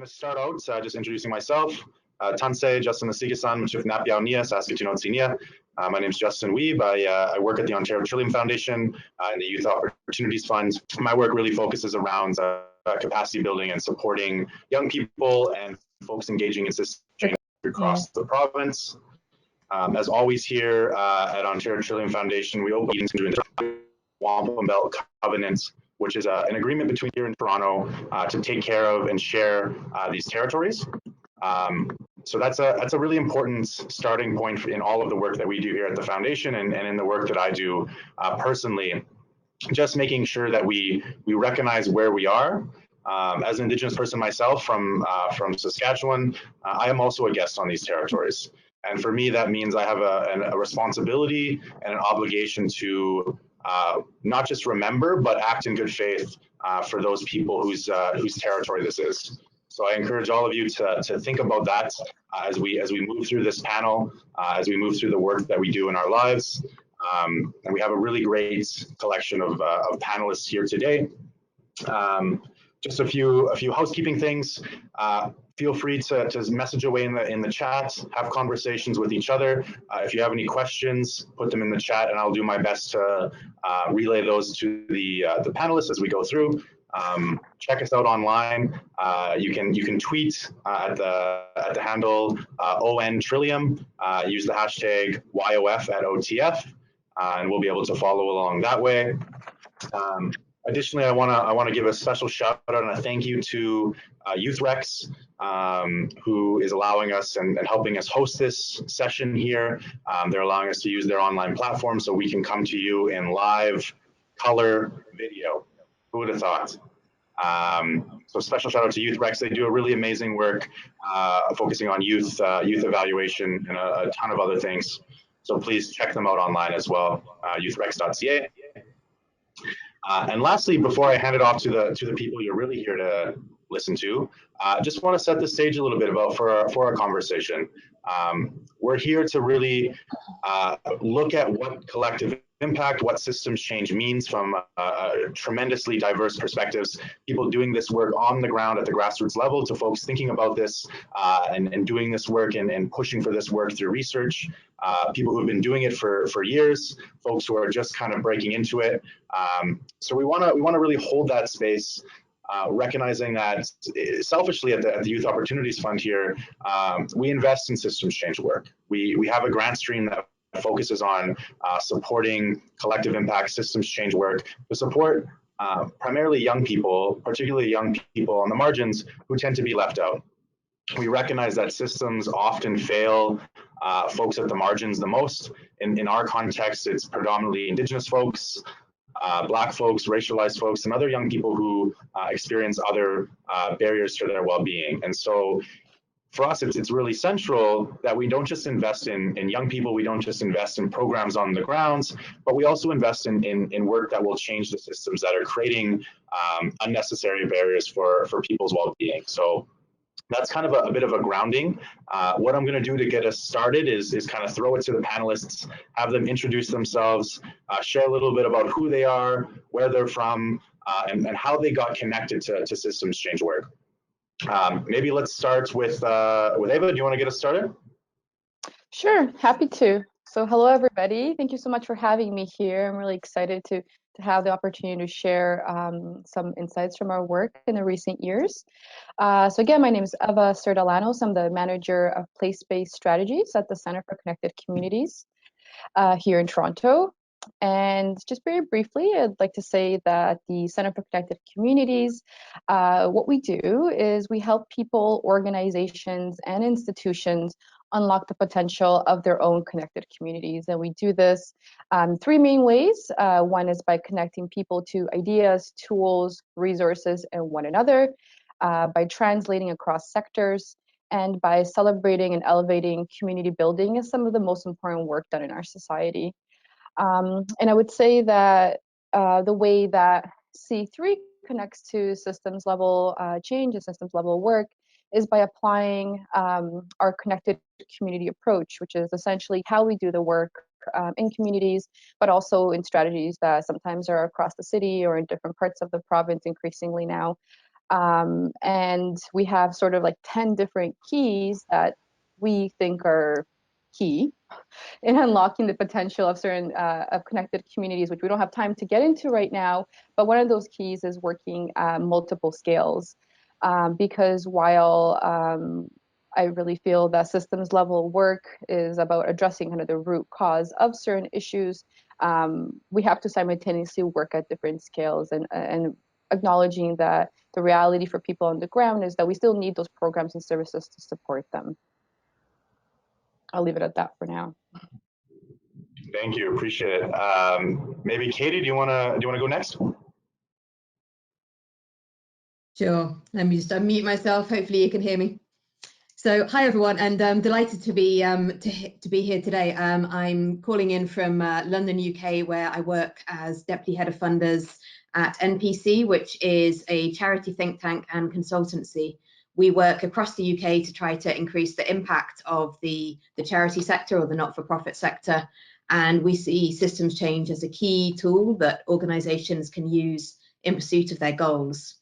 going to start out just introducing myself. Tansei, Justin Nasigasan, Machif Napiao Nia, Saskatoon Nia. My name is Justin Weeb. I work at the Ontario Trillium Foundation in the Youth Opportunities Fund. My work really focuses around capacity building and supporting young people and folks engaging in systems change across the province. As always here at Ontario Trillium Foundation, we open meetings to the Wampum Belt Covenant, which is an agreement between here in Toronto to take care of and share these territories. So that's a really important starting point in all of the work that we do here at the foundation and in the work that I do personally, just making sure that we recognize where we are. As an Indigenous person myself from Saskatchewan, I am also a guest on these territories. And for me, that means I have a responsibility and an obligation to not just remember, but act in good faith for those people whose territory this is. So I encourage all of you to think about that as we move through this panel, as we move through the work that we do in our lives. And we have a really great collection of panelists here today. Just a few housekeeping things. Feel free to message away in the chat, have conversations with each other. If you have any questions, put them in the chat, and I'll do my best to relay those to the panelists as we go through. Check us out online. You can tweet at the handle ON Trillium. Use the hashtag YOF at OTF, and we'll be able to follow along that way. Additionally, I want to give a special shout out and a thank you to YouthRex, who is allowing us and helping us host this session here. They're allowing us to use their online platform so we can come to you in live color video. Who would have thought? So special shout out to YouthRex. They do a really amazing work focusing on youth evaluation and a ton of other things. So please check them out online as well, youthrex.ca. And lastly, before I hand it off to the people you're really here to listen to, just want to set the stage a little bit for our conversation. We're here to really look at what collective impact, what systems change means from tremendously diverse perspectives, people doing this work on the ground at the grassroots level to folks thinking about this and doing this work and pushing for this work through research, people who've been doing it for years, folks who are just kind of breaking into it. So we want to really hold that space, recognizing that selfishly at the Youth Opportunities Fund here, we invest in systems change work. We have a grant stream that focuses on supporting collective impact systems change work to support primarily young people, particularly young people on the margins who tend to be left out. We recognize that systems often fail folks at the margins the most. In our context, it's predominantly Indigenous folks, Black folks, racialized folks, and other young people who experience other barriers to their well-being. And so for us, it's really central that we don't just invest in young people, we don't just invest in programs on the grounds, but we also invest in work that will change the systems that are creating unnecessary barriers for people's well-being. So that's kind of a bit of a grounding. What I'm going to do to get us started is kind of throw it to the panelists, have them introduce themselves, share a little bit about who they are, where they're from, and how they got connected to systems change work. Maybe let's start with Ava. Do you want to get us started? Sure, happy to. So hello, everybody. Thank you so much for having me here. I'm really excited to have the opportunity to share some insights from our work in the recent years. So again, my name is Eva Serdalanos. I'm the manager of place-based strategies at the Center for Connected Communities here in Toronto. And just very briefly, I'd like to say that the Center for Connected Communities, what we do is we help people, organizations, and institutions unlock the potential of their own connected communities. And we do this three main ways. One is by connecting people to ideas, tools, resources, and one another, by translating across sectors, and by celebrating and elevating community building as some of the most important work done in our society. And I would say that the way that C3 connects to systems level change and systems level work is by applying our connected community approach, which is essentially how we do the work in communities, but also in strategies that sometimes are across the city or in different parts of the province increasingly now. And we have sort of like 10 different keys that we think are key in unlocking the potential of certain of connected communities, which we don't have time to get into right now. But one of those keys is working multiple scales, because while I really feel that systems level work is about addressing kind of the root cause of certain issues, we have to simultaneously work at different scales, and acknowledging that the reality for people on the ground is that we still need those programs and services to support them. I'll leave it at that for now. Thank you, appreciate it. Maybe Katie, do you wanna go next? Sure. Let me just unmute myself. Hopefully you can hear me. So hi everyone, and I'm delighted to be here today. I'm calling in from London, UK, where I work as Deputy Head of Funders at NPC, which is a charity think tank and consultancy. We work across the UK to try to increase the impact of the charity sector or the not-for-profit sector, and we see systems change as a key tool that organisations can use in pursuit of their goals.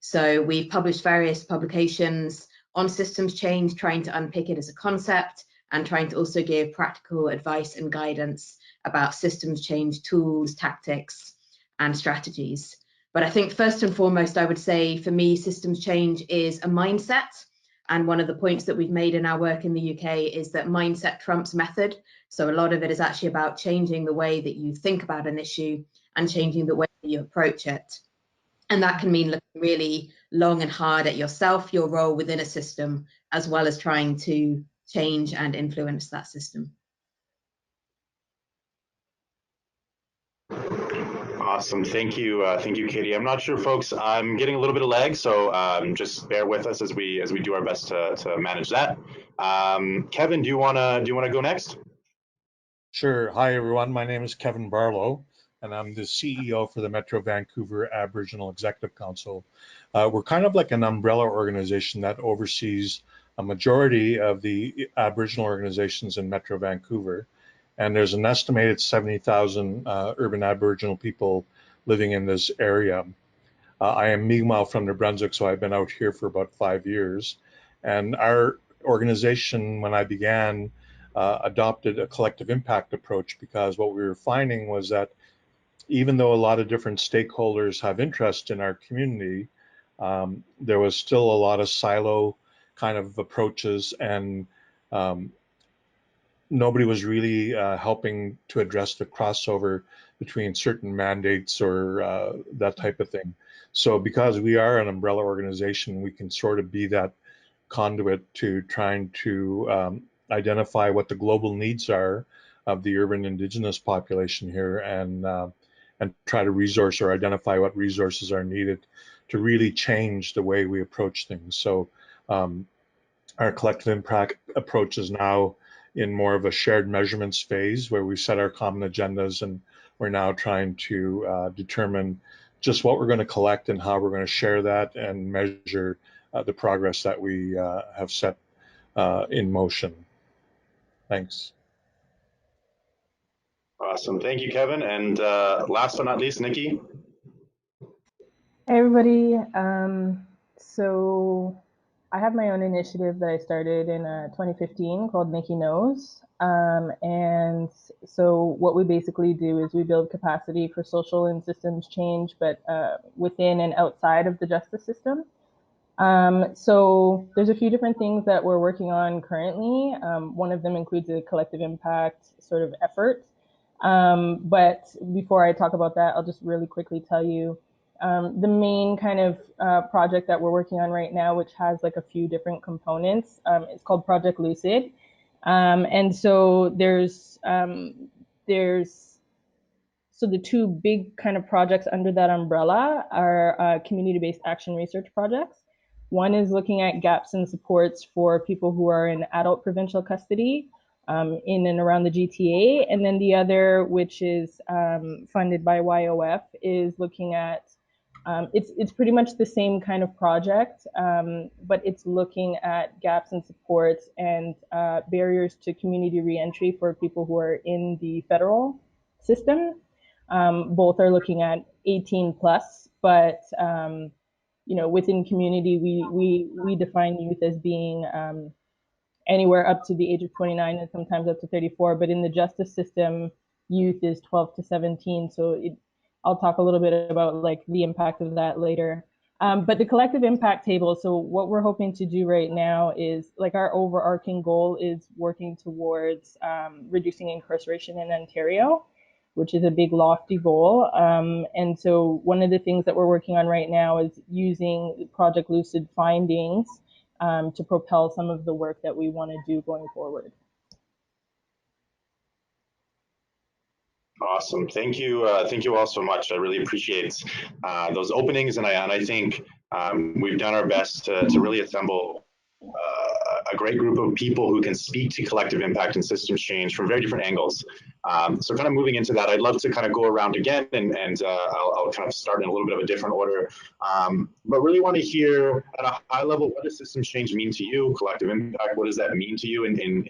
So we've published various publications on systems change, trying to unpick it as a concept and trying to also give practical advice and guidance about systems change tools, tactics, and strategies. But I think first and foremost, I would say for me, systems change is a mindset. And one of the points that we've made in our work in the UK is that mindset trumps method. So a lot of it is actually about changing the way that you think about an issue and changing the way that you approach it. And that can mean looking really long and hard at yourself, your role within a system, as well as trying to change and influence that system. Awesome, thank you, Katie. I'm not sure, folks. I'm getting a little bit of lag, so just bear with us as we do our best to manage that. Kevin, do you wanna go next? Sure. Hi, everyone. My name is Kevin Barlow, and I'm the CEO for the Metro Vancouver Aboriginal Executive Council. We're kind of like an umbrella organization that oversees a majority of the Aboriginal organizations in Metro Vancouver. And there's an estimated 70,000 urban Aboriginal people living in this area. I am Mi'kmaq from New Brunswick, so I've been out here for about 5 years. And our organization, when I began, adopted a collective impact approach, because what we were finding was that even though a lot of different stakeholders have interest in our community, there was still a lot of silo kind of approaches, and nobody was really helping to address the crossover between certain mandates or that type of thing. So because we are an umbrella organization, we can sort of be that conduit to trying to identify what the global needs are of the urban Indigenous population here, and try to resource or identify what resources are needed to really change the way we approach things. So our collective impact approach is now in more of a shared measurements phase, where we set our common agendas, and we're now trying to determine just what we're going to collect and how we're going to share that and measure the progress that we have set in motion. Thanks. Awesome, thank you, Kevin. And last but not least, Nikki. Hey everybody, so I have my own initiative that I started in 2015 called Makino. And so what we basically do is we build capacity for social and systems change, but within and outside of the justice system. So there's a few different things that we're working on currently. One of them includes a collective impact sort of effort. But before I talk about that, I'll just really quickly tell you the main kind of project that we're working on right now, which has like a few different components. It's called Project Lucid. And so there's so the two big kind of projects under that umbrella are community-based action research projects. One is looking at gaps in supports for people who are in adult provincial custody in and around the GTA. And then the other, which is funded by YOF, is looking at, it's pretty much the same kind of project, but it's looking at gaps in supports and barriers to community reentry for people who are in the federal system. Both are looking at 18 plus, but within community, we define youth as being anywhere up to the age of 29 and sometimes up to 34. But in the justice system, youth is 12 to 17. So I'll talk a little bit about like the impact of that later. But the collective impact table, so what we're hoping to do right now is, like, our overarching goal is working towards reducing incarceration in Ontario, which is a big lofty goal. And so one of the things that we're working on right now is using Project Lucid findings to propel some of the work that we want to do going forward. Awesome. Thank you all so much. I really appreciate those openings, and I think we've done our best to really assemble a great group of people who can speak to collective impact and systems change from very different angles. So kind of moving into that, I'd love to kind of go around again, and I'll kind of start in a little bit of a different order. But really want to hear at a high level, what does systems change mean to you? Collective impact, what does that mean to you in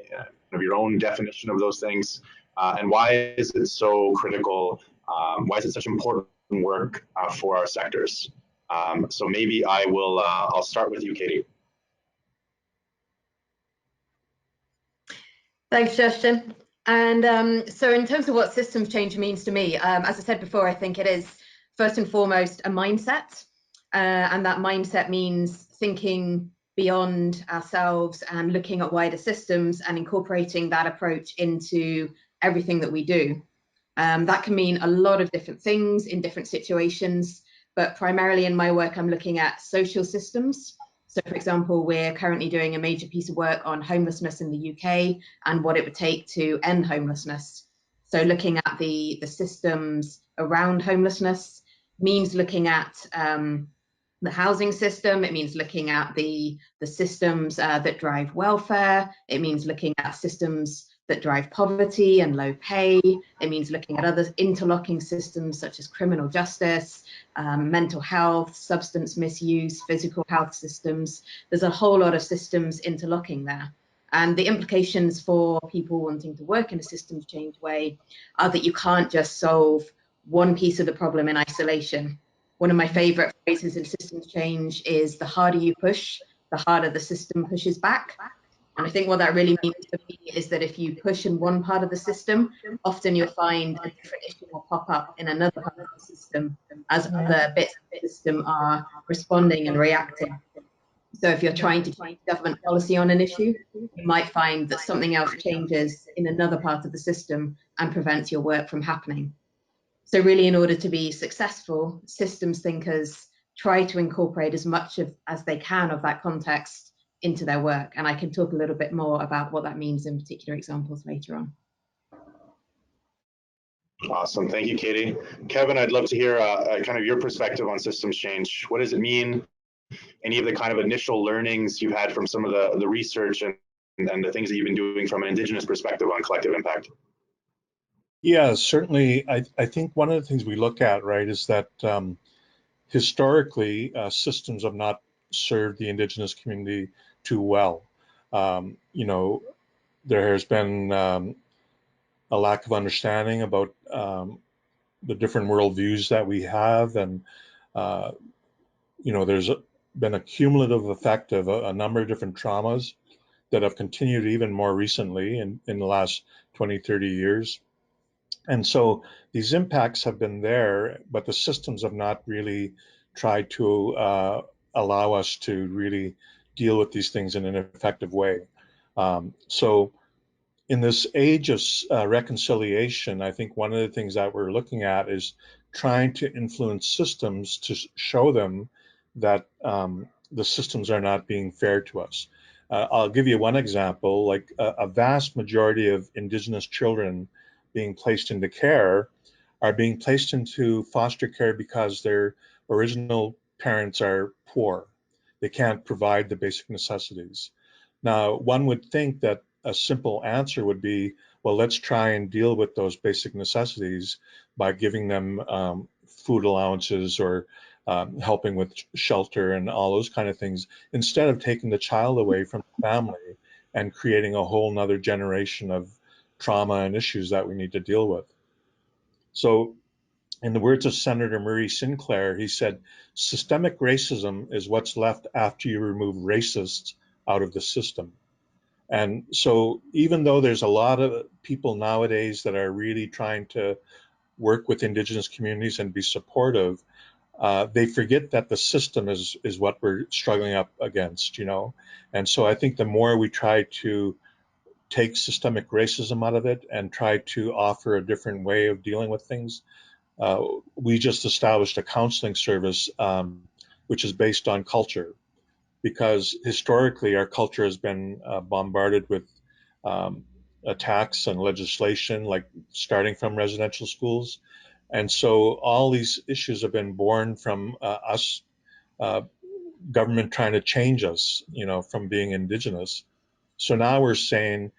your own definition of those things? And why is it so critical? Why is it such important work for our sectors? So maybe I'll start with you, Katie. Thanks, Justin. And so in terms of what systems change means to me, as I said before, I think it is first and foremost a mindset. And that mindset means thinking beyond ourselves and looking at wider systems and incorporating that approach into everything that we do. That can mean a lot of different things in different situations, but primarily in my work, I'm looking at social systems. So for example, we're currently doing a major piece of work on homelessness in the UK and what it would take to end homelessness. So looking at the systems around homelessness means looking at the housing system. It means looking at the systems that drive welfare. It means looking at systems that drive poverty and low pay. It means looking at other interlocking systems such as criminal justice, mental health, substance misuse, physical health systems. There's a whole lot of systems interlocking there. And the implications for people wanting to work in a systems change way are that you can't just solve one piece of the problem in isolation. One of my favorite phrases in systems change is, the harder you push, the harder the system pushes back. And I think what that really means to me is that if you push in one part of the system, often you'll find a different issue will pop up in another part of the system as other bits of the system are responding and reacting. So if you're trying to change government policy on an issue, you might find that something else changes in another part of the system and prevents your work from happening. So really, in order to be successful, systems thinkers try to incorporate as much as they can of that context into their work. And I can talk a little bit more about what that means in particular examples later on. Awesome. Thank you, Katie. Kevin, I'd love to hear kind of your perspective on systems change. What does it mean? Any of the kind of initial learnings you've had from some of the research and the things that you've been doing from an Indigenous perspective on collective impact? Yeah, certainly. I think one of the things we look at, right, is that historically systems have not served the Indigenous community too well. There has been a lack of understanding about the different worldviews that we have, and there's been a cumulative effect of a number of different traumas that have continued even more recently in the last 20, 30 years. And so these impacts have been there, but the systems have not really tried to allow us to really deal with these things in an effective way. So in this age of reconciliation, I think one of the things that we're looking at is trying to influence systems to show them that the systems are not being fair to us. I'll give you one example. Like a vast majority of Indigenous children being placed into care are being placed into foster care because their original parents are poor. They can't provide the basic necessities. Now, one would think that a simple answer would be, well, let's try and deal with those basic necessities by giving them food allowances or helping with shelter and all those kind of things, instead of taking the child away from the family and creating a whole nother generation of trauma and issues that we need to deal with. So in the words of Senator Murray Sinclair, he said, systemic racism is what's left after you remove racists out of the system. And so even though there's a lot of people nowadays that are really trying to work with Indigenous communities and be supportive, they forget that the system is what we're struggling up against, you know. And so I think the more we try to take systemic racism out of it and try to offer a different way of dealing with things, we just established a counseling service which is based on culture, because historically our culture has been bombarded with um, attacks and legislation, like starting from residential schools. And so all these issues have been born from us, uh, government trying to change us, you know, from being Indigenous. So now we're saying,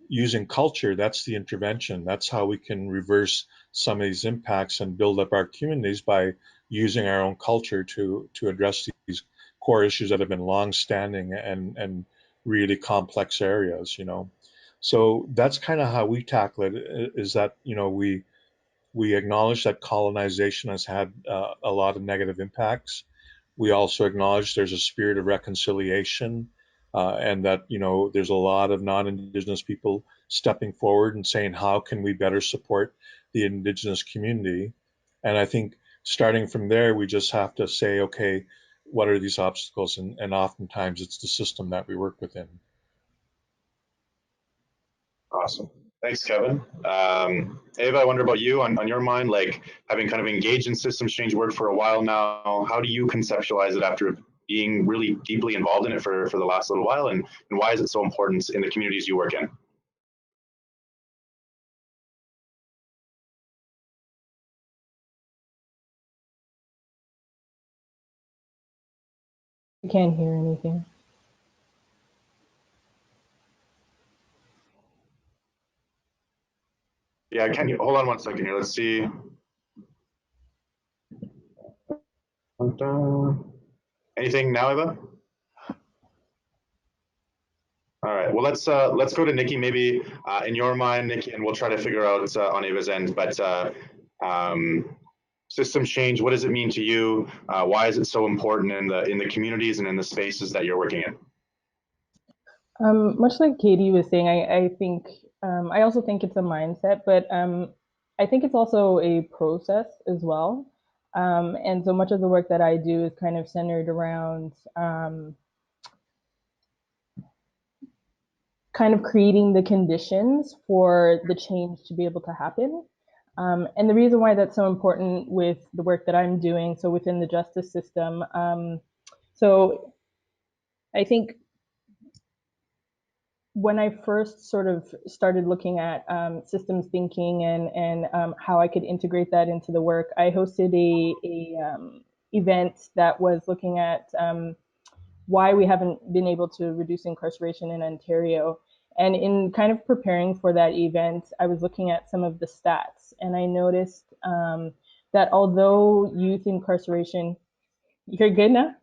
using culture, that's the intervention. That's how we can reverse some of these impacts and build up our communities, by using our own culture to address these core issues that have been long-standing and really complex areas, you know. So that's kind of how we tackle it, is that, you know, we acknowledge that colonization has had a lot of negative impacts. We also acknowledge there's a spirit of reconciliation, and that, you know, there's a lot of non-Indigenous people stepping forward and saying, how can we better support the Indigenous community? And I think starting from there, we just have to say, okay, what are these obstacles? And oftentimes it's the system that we work within. Awesome. Thanks, Kevin. Ava, I wonder about you, on your mind, like having kind of engaged in systems change work for a while now, how do you conceptualize it after being really deeply involved in it for the last little while, and why is it so important in the communities you work in? I can't hear anything. Yeah, I can't. Hold on one second here. Let's see. Anything now, Eva? All right. Well, let's go to Nikki. Maybe in your mind, Nikki, and we'll try to figure out on Eva's end. But systems change. What does it mean to you? Why is it so important in the communities and in the spaces that you're working in? Much like Katie was saying, I think I also think it's a mindset, but I think it's also a process as well. And so much of the work that I do is kind of centered around kind of creating the conditions for the change to be able to happen. And the reason why that's so important with the work that I'm doing, so within the justice system, so I think when I first sort of started looking at systems thinking and how I could integrate that into the work, I hosted a event that was looking at why we haven't been able to reduce incarceration in Ontario. And in kind of preparing for that event, I was looking at some of the stats, and I noticed that although youth incarceration, you're good now?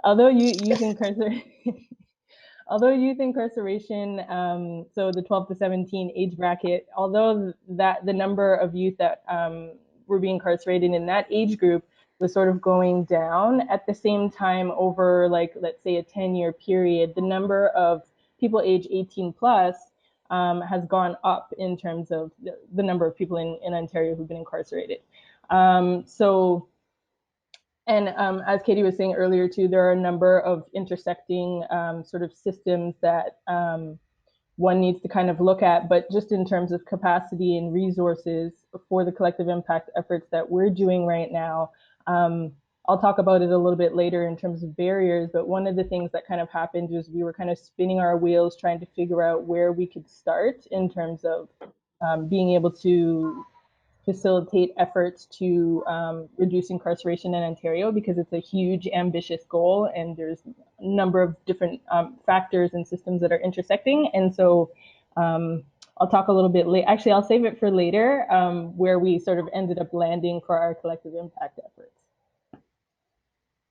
Although youth incarceration, although youth incarceration, so the 12 to 17 age bracket, although that the number of youth that were being incarcerated in that age group was sort of going down, at the same time, over like, let's say a 10-year period, the number of people age 18 plus has gone up in terms of the number of people in Ontario who've been incarcerated. And as Katie was saying earlier too, there are a number of intersecting sort of systems that one needs to kind of look at, but just in terms of capacity and resources for the collective impact efforts that we're doing right now, I'll talk about it a little bit later in terms of barriers, but one of the things that kind of happened was we were kind of spinning our wheels trying to figure out where we could start in terms of being able to facilitate efforts to reduce incarceration in Ontario, because it's a huge, ambitious goal, and there's a number of different factors and systems that are intersecting. And so I'll talk a little bit later. Actually, I'll save it for later, where we sort of ended up landing for our collective impact efforts.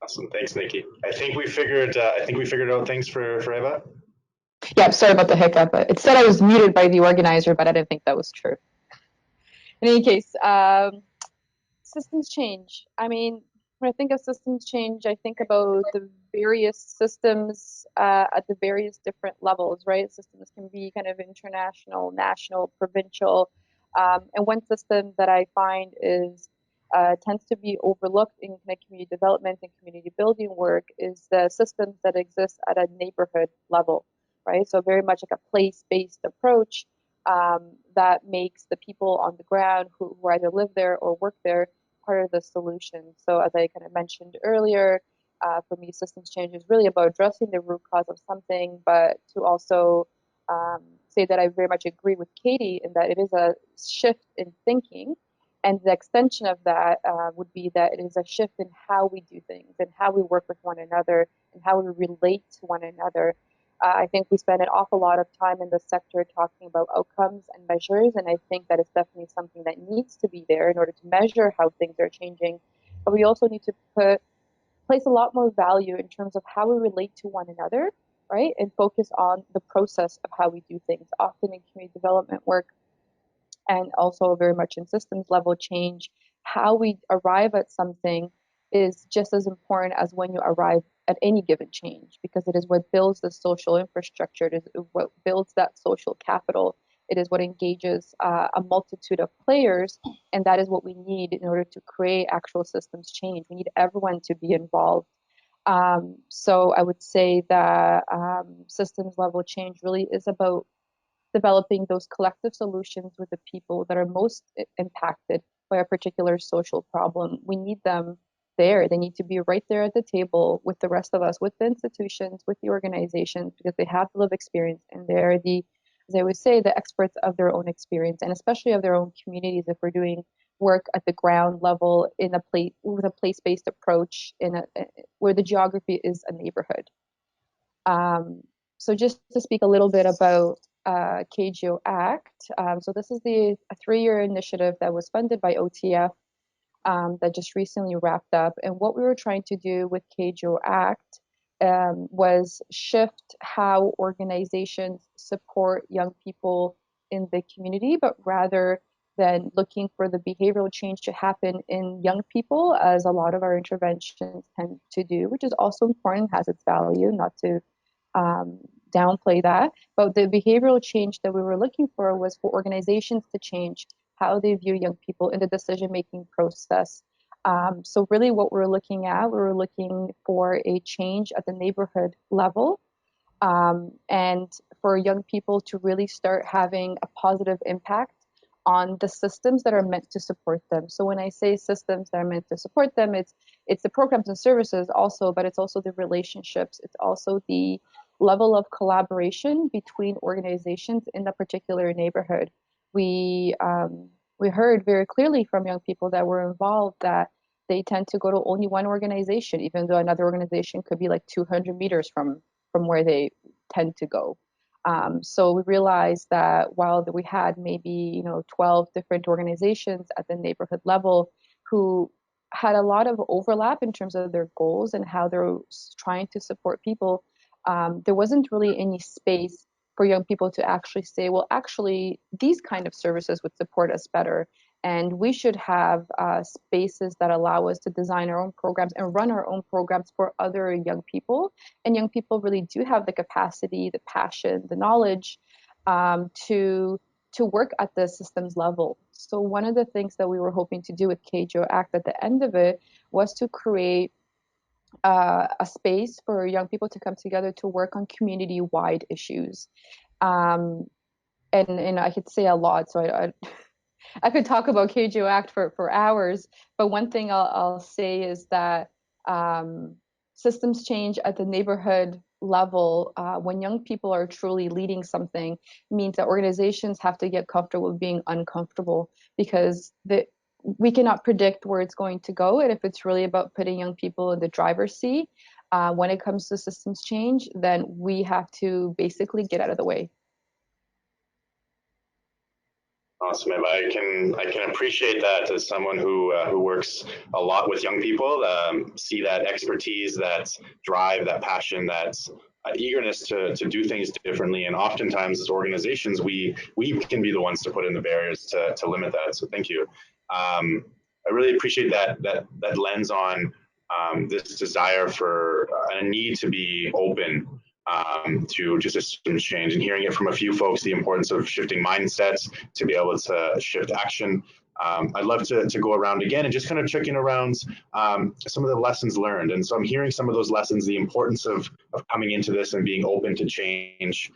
Awesome. Thanks, Nikki. I think we figured out things for Eva. Yeah, sorry about the hiccup. It said I was muted by the organizer, but I didn't think that was true. In any case, systems change. I mean, when I think of systems change, I think about the various systems at the various different levels, right? Systems can be kind of international, national, provincial. And one system that I find is tends to be overlooked in kind of community development and community building work is the systems that exist at a neighborhood level, right? So very much like a place-based approach that makes the people on the ground who either live there or work there part of the solution. So as I kind of mentioned earlier, for me, systems change is really about addressing the root cause of something, but to also say that I very much agree with Katie in that it is a shift in thinking. And the extension of that would be that it is a shift in how we do things and how we work with one another and how we relate to one another. I think we spend an awful lot of time in the sector talking about outcomes and measures, and I think that it's definitely something that needs to be there in order to measure how things are changing. But we also need to place a lot more value in terms of how we relate to one another, right? And focus on the process of how we do things. Often in community development work, and also very much in systems level change, how we arrive at something is just as important as when you arrive at any given change, because it is what builds the social infrastructure, it is what builds that social capital, it is what engages a multitude of players, and that is what we need in order to create actual systems change. We need everyone to be involved. So I would say that systems level change really is about developing those collective solutions with the people that are most impacted by a particular social problem. We need them there. They need to be right there at the table with the rest of us, with the institutions, with the organizations, because they have the lived experience and they're the, as I would say, the experts of their own experience and especially of their own communities. If we're doing work at the ground level in a place with a place-based approach where the geography is a neighborhood. So just to speak a little bit about KGO Act. So this is a 3-year initiative that was funded by OTF that just recently wrapped up. And what we were trying to do with KGO Act was shift how organizations support young people in the community, but rather than looking for the behavioral change to happen in young people, as a lot of our interventions tend to do, which is also important, has its value, not to downplay that. But the behavioral change that we were looking for was for organizations to change how they view young people in the decision-making process. So really what we're looking at, we were looking for a change at the neighborhood level and for young people to really start having a positive impact on the systems that are meant to support them. So when I say systems that are meant to support them, it's the programs and services also, but it's also the relationships. It's also the level of collaboration between organizations in a particular neighborhood. We heard very clearly from young people that were involved that they tend to go to only one organization, even though another organization could be like 200 meters from where they tend to go. So we realized that while we had maybe 12 different organizations at the neighborhood level who had a lot of overlap in terms of their goals and how they're trying to support people, there wasn't really any space for young people to actually say, well, actually, these kind of services would support us better. And we should have spaces that allow us to design our own programs and run our own programs for other young people. And young people really do have the capacity, the passion, the knowledge to work at the systems level. So one of the things that we were hoping to do with KGO Act at the end of it was to create a space for young people to come together to work on community-wide issues. And I could say a lot, so I could talk about KGO Act for hours, but one thing I'll say is that systems change at the neighborhood level when young people are truly leading something means that organizations have to get comfortable with being uncomfortable, because we cannot predict where it's going to go. And if it's really about putting young people in the driver's seat when it comes to systems change, then we have to basically get out of the way. Awesome. I can appreciate that as someone who works a lot with young people. See that expertise, that drive, that passion, that eagerness to do things differently. And oftentimes, as organizations, we can be the ones to put in the barriers to limit that. So thank you. I really appreciate that lens on this desire for a need to be open to just systems change, and hearing it from a few folks, the importance of shifting mindsets to be able to shift action. I'd love to go around again and just kind of checking around some of the lessons learned. And so I'm hearing some of those lessons, the importance of coming into this and being open to change,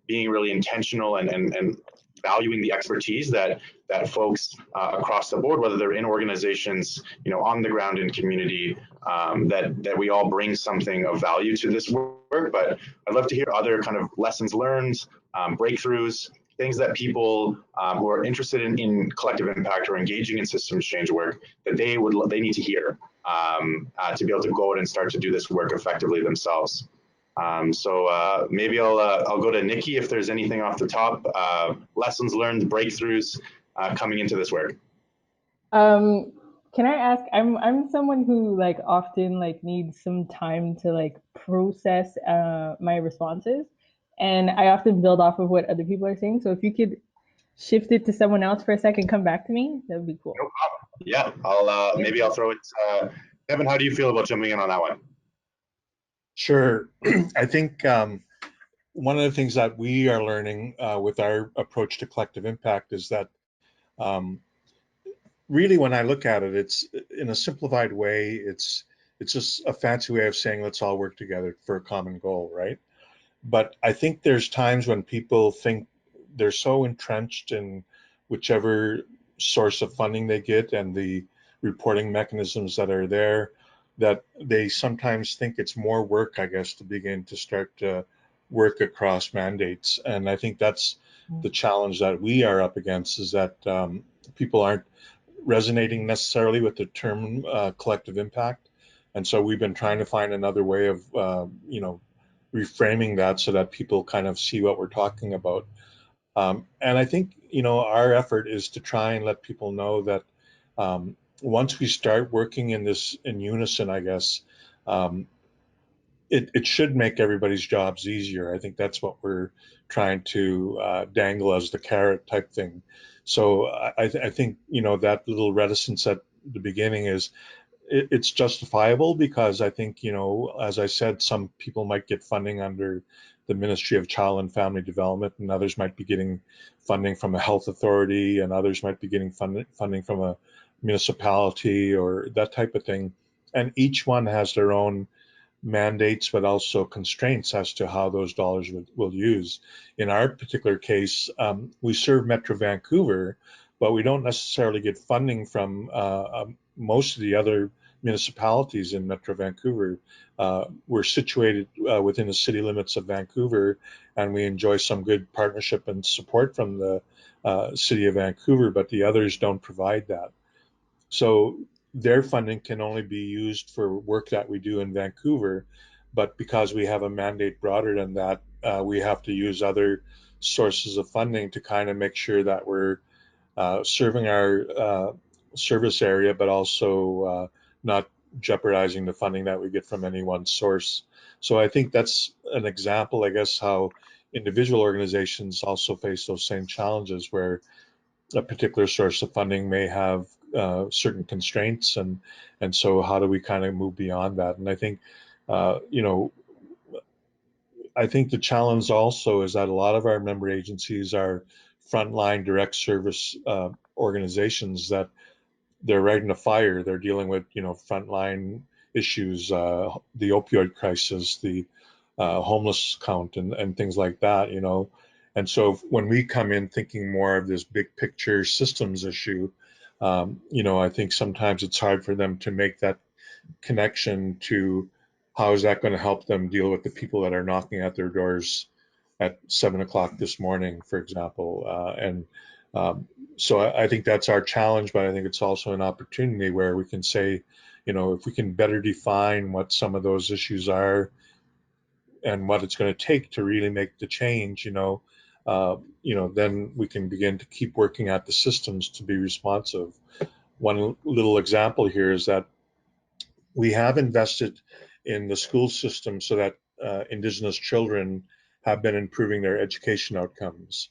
being really intentional and valuing the expertise that folks across the board, whether they're in organizations, on the ground in community, that we all bring something of value to this work. But I'd love to hear other kind of lessons learned, breakthroughs, things that people who are interested in collective impact or engaging in systems change work, that they need to hear to be able to go out and start to do this work effectively themselves. So maybe I'll go to Nikki if there's anything off the top, lessons learned, breakthroughs coming into this work. Can I ask? I'm someone who often needs some time to process my responses, and I often build off of what other people are saying. So if you could shift it to someone else for a second, come back to me, that would be cool. No problem. Yeah, I'll throw it. Kevin, how do you feel about jumping in on that one? Sure. I think one of the things that we are learning with our approach to collective impact is that really, when I look at it, it's in a simplified way. It's just a fancy way of saying let's all work together for a common goal, right? But I think there's times when people think they're so entrenched in whichever source of funding they get and the reporting mechanisms that are there, that they sometimes think it's more work, I guess, to begin to start to work across mandates. And I think that's the challenge that we are up against, is that people aren't resonating necessarily with the term collective impact. And so we've been trying to find another way of, reframing that so that people kind of see what we're talking about. And I think, our effort is to try and let people know that once we start working in unison, I guess, it should make everybody's jobs easier. I think that's what we're trying to dangle as the carrot type thing. So I think, that little reticence at the beginning it's justifiable, because I think, as I said, some people might get funding under the Ministry of Child and Family Development, and others might be getting funding from a health authority, and others might be getting funding from a municipality or that type of thing. And each one has their own mandates, but also constraints as to how those dollars will use. In our particular case, we serve Metro Vancouver, but we don't necessarily get funding from most of the other municipalities in Metro Vancouver. We're situated within the city limits of Vancouver, and we enjoy some good partnership and support from the city of Vancouver, but the others don't provide that. So their funding can only be used for work that we do in Vancouver, but because we have a mandate broader than that, we have to use other sources of funding to kind of make sure that we're serving our service area, but also not jeopardizing the funding that we get from any one source. So I think that's an example, I guess, how individual organizations also face those same challenges, where a particular source of funding may have certain constraints, and so how do we kind of move beyond that? And I think, I think the challenge also is that a lot of our member agencies are frontline direct service organizations that they're right in the fire. They're dealing with, frontline issues, the opioid crisis, the homeless count, and things like that, And so when we come in thinking more of this big picture systems issue, I think sometimes it's hard for them to make that connection to how is that going to help them deal with the people that are knocking at their doors at 7 o'clock this morning, for example. So I think that's our challenge, but I think it's also an opportunity where we can say, if we can better define what some of those issues are and what it's going to take to really make the change, then we can begin to keep working at the systems to be responsive. One little example here is that we have invested in the school system so that Indigenous children have been improving their education outcomes.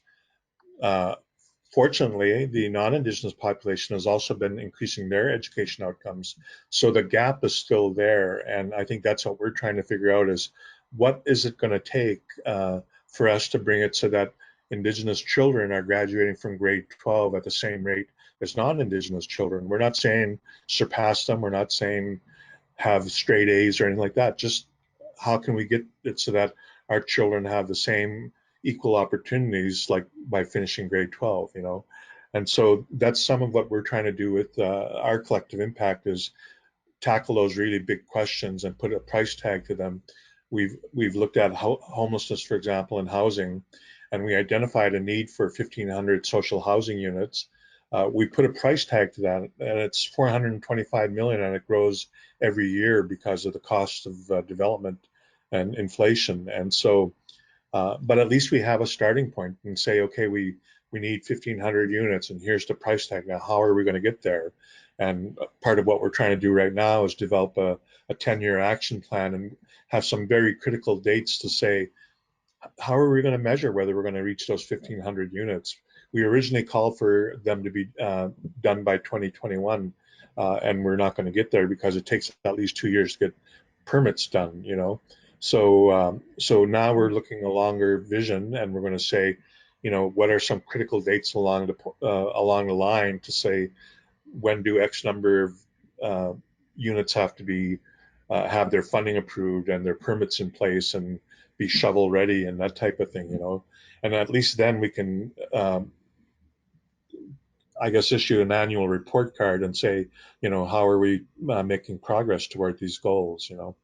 Fortunately, the non-Indigenous population has also been increasing their education outcomes. So the gap is still there. And I think that's what we're trying to figure out is what is it going to take for us to bring it so that Indigenous children are graduating from grade 12 at the same rate as non-Indigenous children. We're not saying surpass them. We're not saying have straight A's or anything like that. Just how can we get it so that our children have the same equal opportunities like by finishing grade 12, you know? And so that's some of what we're trying to do with our collective impact is tackle those really big questions and put a price tag to them. We've looked at homelessness, for example, and housing, and we identified a need for 1,500 social housing units. We put a price tag to that, and it's 425 million, and it grows every year because of the cost of development and inflation. And so, but at least we have a starting point and say, okay, we need 1,500 units, and here's the price tag. Now, how are we going to get there? And part of what we're trying to do right now is develop a 10-year action plan and have some very critical dates to say, how are we going to measure whether we're going to reach those 1,500 units? We originally called for them to be done by 2021, and we're not going to get there because it takes at least 2 years to get permits done, you know. So now we're looking a longer vision, and we're going to say, you know, what are some critical dates along the line to say when do X number of units have to be have their funding approved and their permits in place and be shovel ready and that type of thing, you know. And at least then we can, I guess, issue an annual report card and say, you know, how are we making progress toward these goals, you know.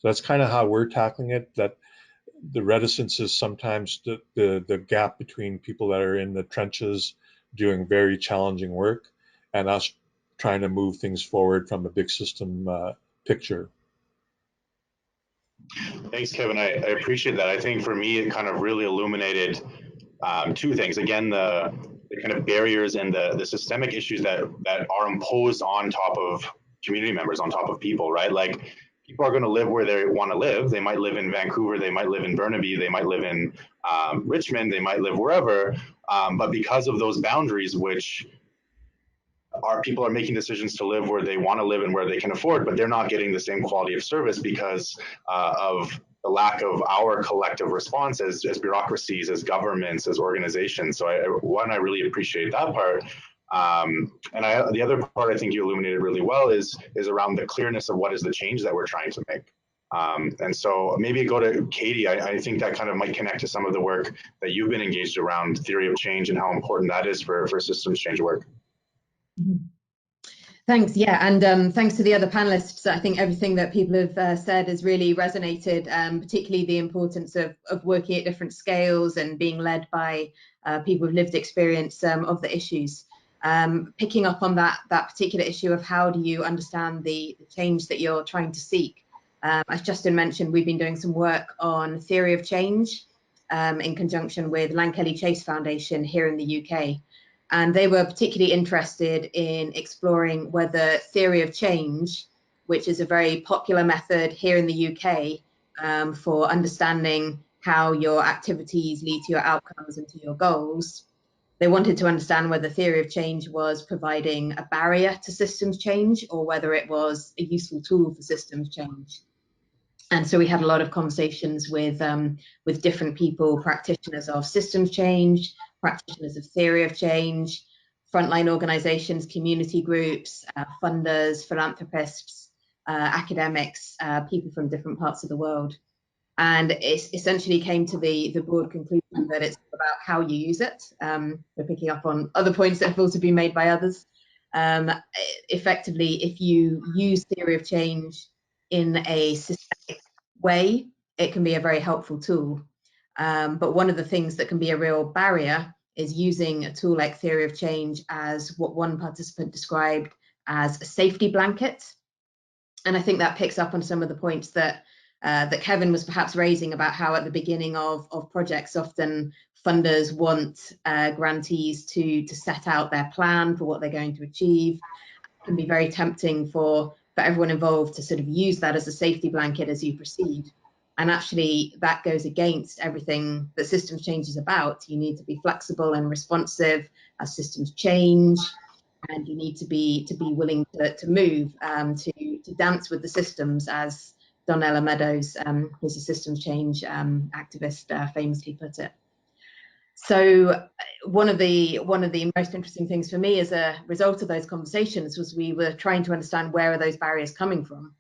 So that's kind of how we're tackling it. That the reticence is sometimes the gap between people that are in the trenches doing very challenging work and us trying to move things forward from a big system picture. Thanks, Kevin. I appreciate that. I think for me, it kind of really illuminated two things. Again, the kind of barriers and the systemic issues that are imposed on top of community members, on top of people, right? Like people are going to live where they want to live. They might live in Vancouver, they might live in Burnaby, they might live in Richmond, they might live wherever. But because of those boundaries, which people are making decisions to live where they want to live and where they can afford, but they're not getting the same quality of service because of the lack of our collective response as bureaucracies, as governments, as organizations. So I really appreciate that part. And the other part I think you illuminated really well is around the clearness of what is the change that we're trying to make. And so maybe go to Katie. I think that kind of might connect to some of the work that you've been engaged around theory of change and how important that is for systems change work. Thanks. Yeah, and thanks to the other panelists. I think everything that people have said has really resonated, particularly the importance of working at different scales and being led by people with lived experience of the issues. Picking up on that particular issue of how do you understand the change that you're trying to seek. As Justin mentioned, we've been doing some work on theory of change in conjunction with Lankelly Chase Foundation here in the UK. And they were particularly interested in exploring whether theory of change, which is a very popular method here in the UK for understanding how your activities lead to your outcomes and to your goals, they wanted to understand whether theory of change was providing a barrier to systems change or whether it was a useful tool for systems change. And so we had a lot of conversations with different people, practitioners of systems change, practitioners of theory of change, frontline organizations, community groups, funders, philanthropists, academics, people from different parts of the world. And it essentially came to the broad conclusion that it's about how you use it. We're picking up on other points that have also been made by others. Effectively, if you use theory of change in a systemic way, it can be a very helpful tool. But one of the things that can be a real barrier is using a tool like theory of change as what one participant described as a safety blanket. And I think that picks up on some of the points that that Kevin was perhaps raising about how at the beginning of projects, often funders want grantees to set out their plan for what they're going to achieve. It can be very tempting for everyone involved to sort of use that as a safety blanket as you proceed. And actually, that goes against everything that systems change is about. You need to be flexible and responsive as systems change, and you need to be willing to move, to dance with the systems, as Donella Meadows, who's a systems change activist, famously put it. So one of the most interesting things for me as a result of those conversations was we were trying to understand where are those barriers coming from.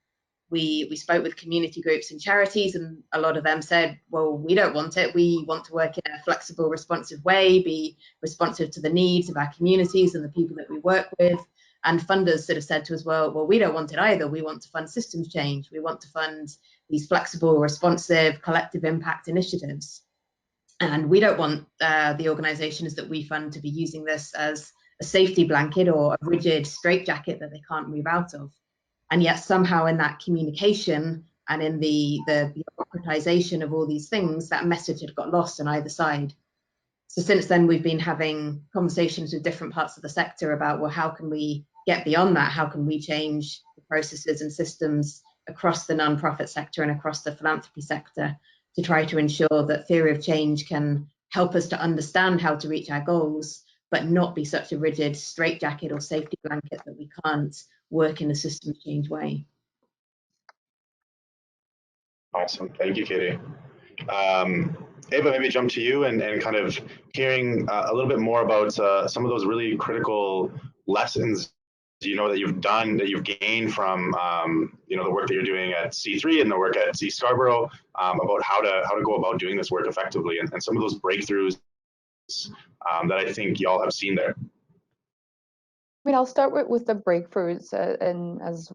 We spoke with community groups and charities, and a lot of them said, well, we don't want it. We want to work in a flexible, responsive way, be responsive to the needs of our communities and the people that we work with. And funders sort of said to us, well, we don't want it either. We want to fund systems change. We want to fund these flexible, responsive, collective impact initiatives. And we don't want the organizations that we fund to be using this as a safety blanket or a rigid straitjacket that they can't move out of. And yet somehow in that communication and in the bureaucratization of all these things, that message had got lost on either side. So since then, we've been having conversations with different parts of the sector about, well, how can we get beyond that? How can we change the processes and systems across the nonprofit sector and across the philanthropy sector to try to ensure that theory of change can help us to understand how to reach our goals, but not be such a rigid straitjacket or safety blanket that we can't work in a systems change way. Awesome. Thank you, Katie. Ava, maybe jump to you and kind of hearing a little bit more about some of those really critical lessons that you've done, that you've gained from the work that you're doing at C3 and the work at C Scarborough, about how to go about doing this work effectively, and some of those breakthroughs that I think y'all have seen there. I mean, I'll start with the breakthroughs and as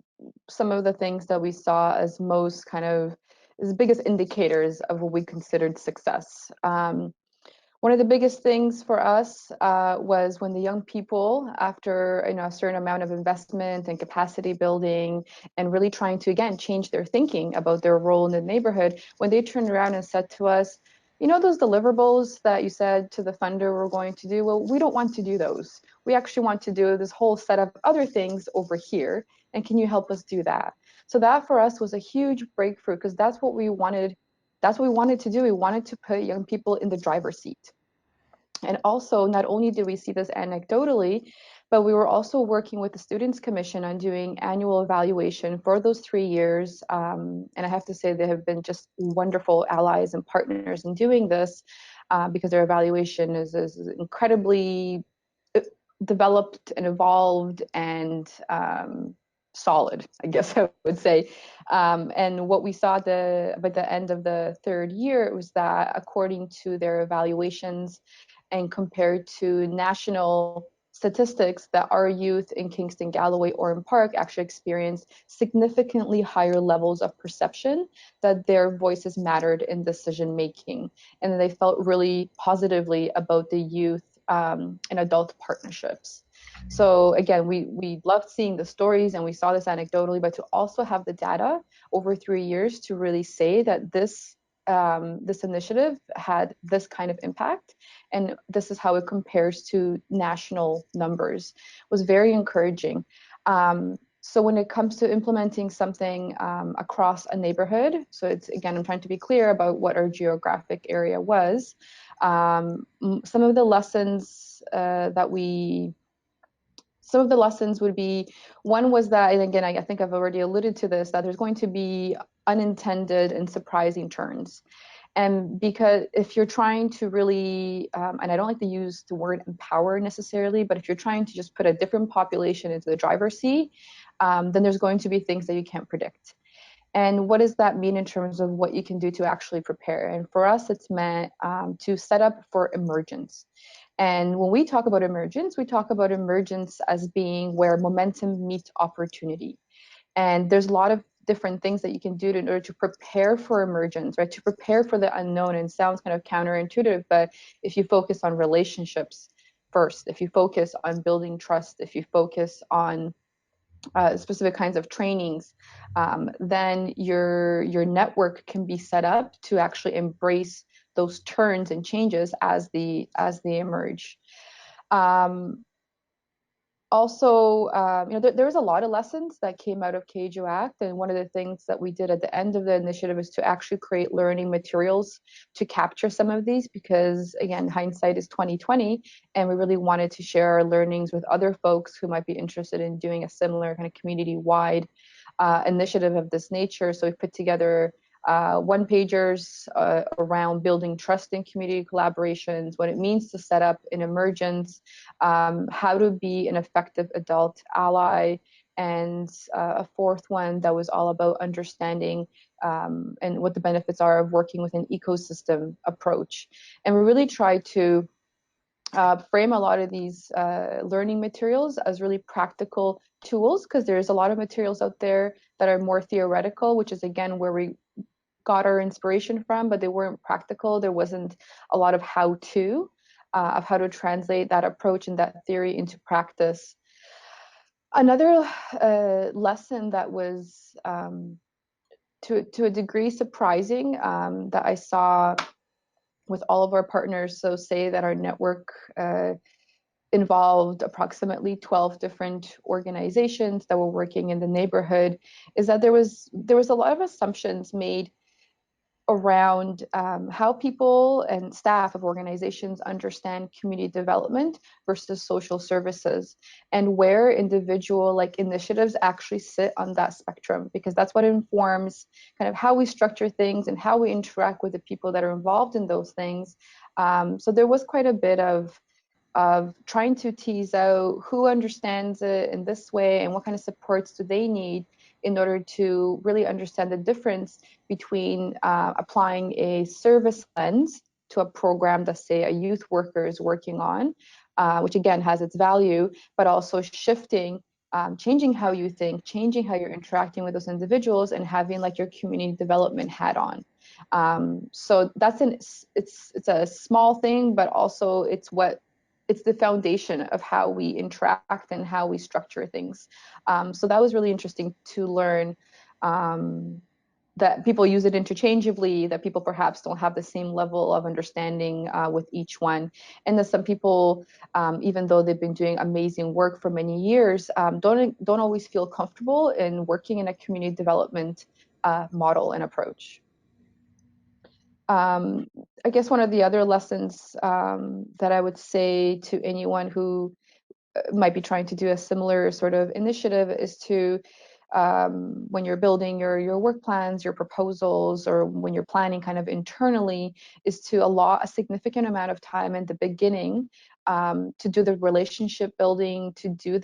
some of the things that we saw as most kind of as biggest indicators of what we considered success. One of the biggest things for us was when the young people, after a certain amount of investment and capacity building, and really trying to again change their thinking about their role in the neighborhood, when they turned around and said to us, those deliverables that you said to the funder we're going to do, well, we don't want to do those. We actually want to do this whole set of other things over here, and can you help us do that? So that for us was a huge breakthrough, because that's what we wanted. That's what we wanted to do. We wanted to put young people in the driver's seat. And also, not only did we see this anecdotally, but we were also working with the Students' Commission on doing annual evaluation for those 3 years. And I have to say they have been just wonderful allies and partners in doing this, because their evaluation is incredibly developed and evolved and solid, I guess I would say. And what we saw by the end of the 3rd year was that according to their evaluations and compared to national statistics, that our youth in Kingston, Galloway, Orem Park actually experienced significantly higher levels of perception that their voices mattered in decision making, and they felt really positively about the youth and adult partnerships. So again, we loved seeing the stories, and we saw this anecdotally, but to also have the data over 3 years to really say that this initiative had this kind of impact, and this is how it compares to national numbers, was very encouraging. So when it comes to implementing something across a neighborhood, so it's, again, I'm trying to be clear about what our geographic area was. Some of the lessons would be, one was that, and again, I think I've already alluded to this, that there's going to be unintended and surprising turns. And because if you're trying to really, and I don't like to use the word empower necessarily, but if you're trying to just put a different population into the driver's seat, then there's going to be things that you can't predict. And what does that mean in terms of what you can do to actually prepare? And for us, it's meant to set up for emergence. And when we talk about emergence, we talk about emergence as being where momentum meets opportunity. And there's a lot of different things that you can do in order to prepare for emergence, right? To prepare for the unknown. And sounds kind of counterintuitive, but if you focus on relationships first, if you focus on building trust, if you focus on specific kinds of trainings, then your network can be set up to actually embrace those turns and changes as they emerge. Also, there was a lot of lessons that came out of KJO Act, and one of the things that we did at the end of the initiative is to actually create learning materials to capture some of these, because again, hindsight is 2020, and we really wanted to share our learnings with other folks who might be interested in doing a similar kind of community-wide initiative of this nature. So we put together one-pagers around building trust in community collaborations, what it means to set up an emergence, how to be an effective adult ally, and a fourth one that was all about understanding and what the benefits are of working with an ecosystem approach. And we really tried to frame a lot of these learning materials as really practical tools, because there's a lot of materials out there that are more theoretical, which is again where we got our inspiration from, but they weren't practical. There wasn't a lot of how-to of how to translate that approach and that theory into practice. Another lesson that was to a degree surprising that I saw with all of our partners, so say that our network involved approximately 12 different organizations that were working in the neighborhood, is that there was a lot of assumptions made around how people and staff of organizations understand community development versus social services, and where individual initiatives actually sit on that spectrum, because that's what informs kind of how we structure things and how we interact with the people that are involved in those things. So there was quite a bit of trying to tease out who understands it in this way and what kind of supports do they need in order to really understand the difference between applying a service lens to a program that, say, a youth worker is working on, which again has its value, but also shifting, changing how you think, changing how you're interacting with those individuals, and having like your community development hat on. So that's it's a small thing, but also it's the foundation of how we interact and how we structure things. So that was really interesting to learn, that people use it interchangeably, that people perhaps don't have the same level of understanding with each one. And that some people, even though they've been doing amazing work for many years, don't always feel comfortable in working in a community development model and approach. I guess one of the other lessons that I would say to anyone who might be trying to do a similar sort of initiative is to, when you're building your work plans, your proposals, or when you're planning kind of internally, is to allot a significant amount of time in the beginning to do the relationship building, to do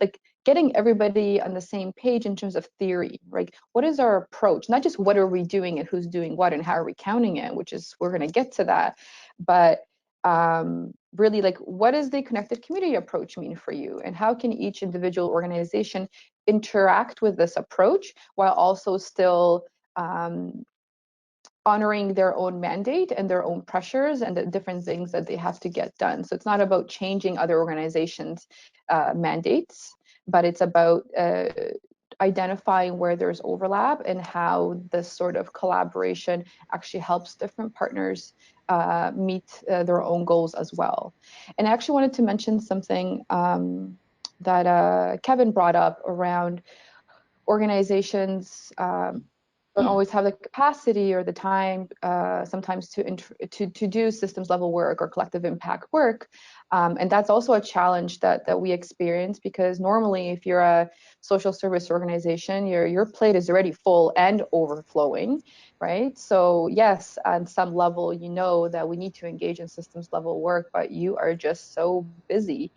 like getting everybody on the same page in terms of theory, right? What is our approach? Not just what are we doing and who's doing what and how are we counting it, which is, we're going to get to that, but really, like, what does the connected community approach mean for you, and how can each individual organization interact with this approach while also still honoring their own mandate and their own pressures and the different things that they have to get done. So it's not about changing other organizations' mandates, but it's about identifying where there's overlap and how this sort of collaboration actually helps different partners meet their own goals as well. And I actually wanted to mention something that Kevin brought up around organizations don't always have the capacity or the time sometimes to do systems level work or collective impact work. And that's also a challenge that we experience, because normally if you're a social service organization, your plate is already full and overflowing, right? So yes, on some level, you know that we need to engage in systems level work, but you are just so busy.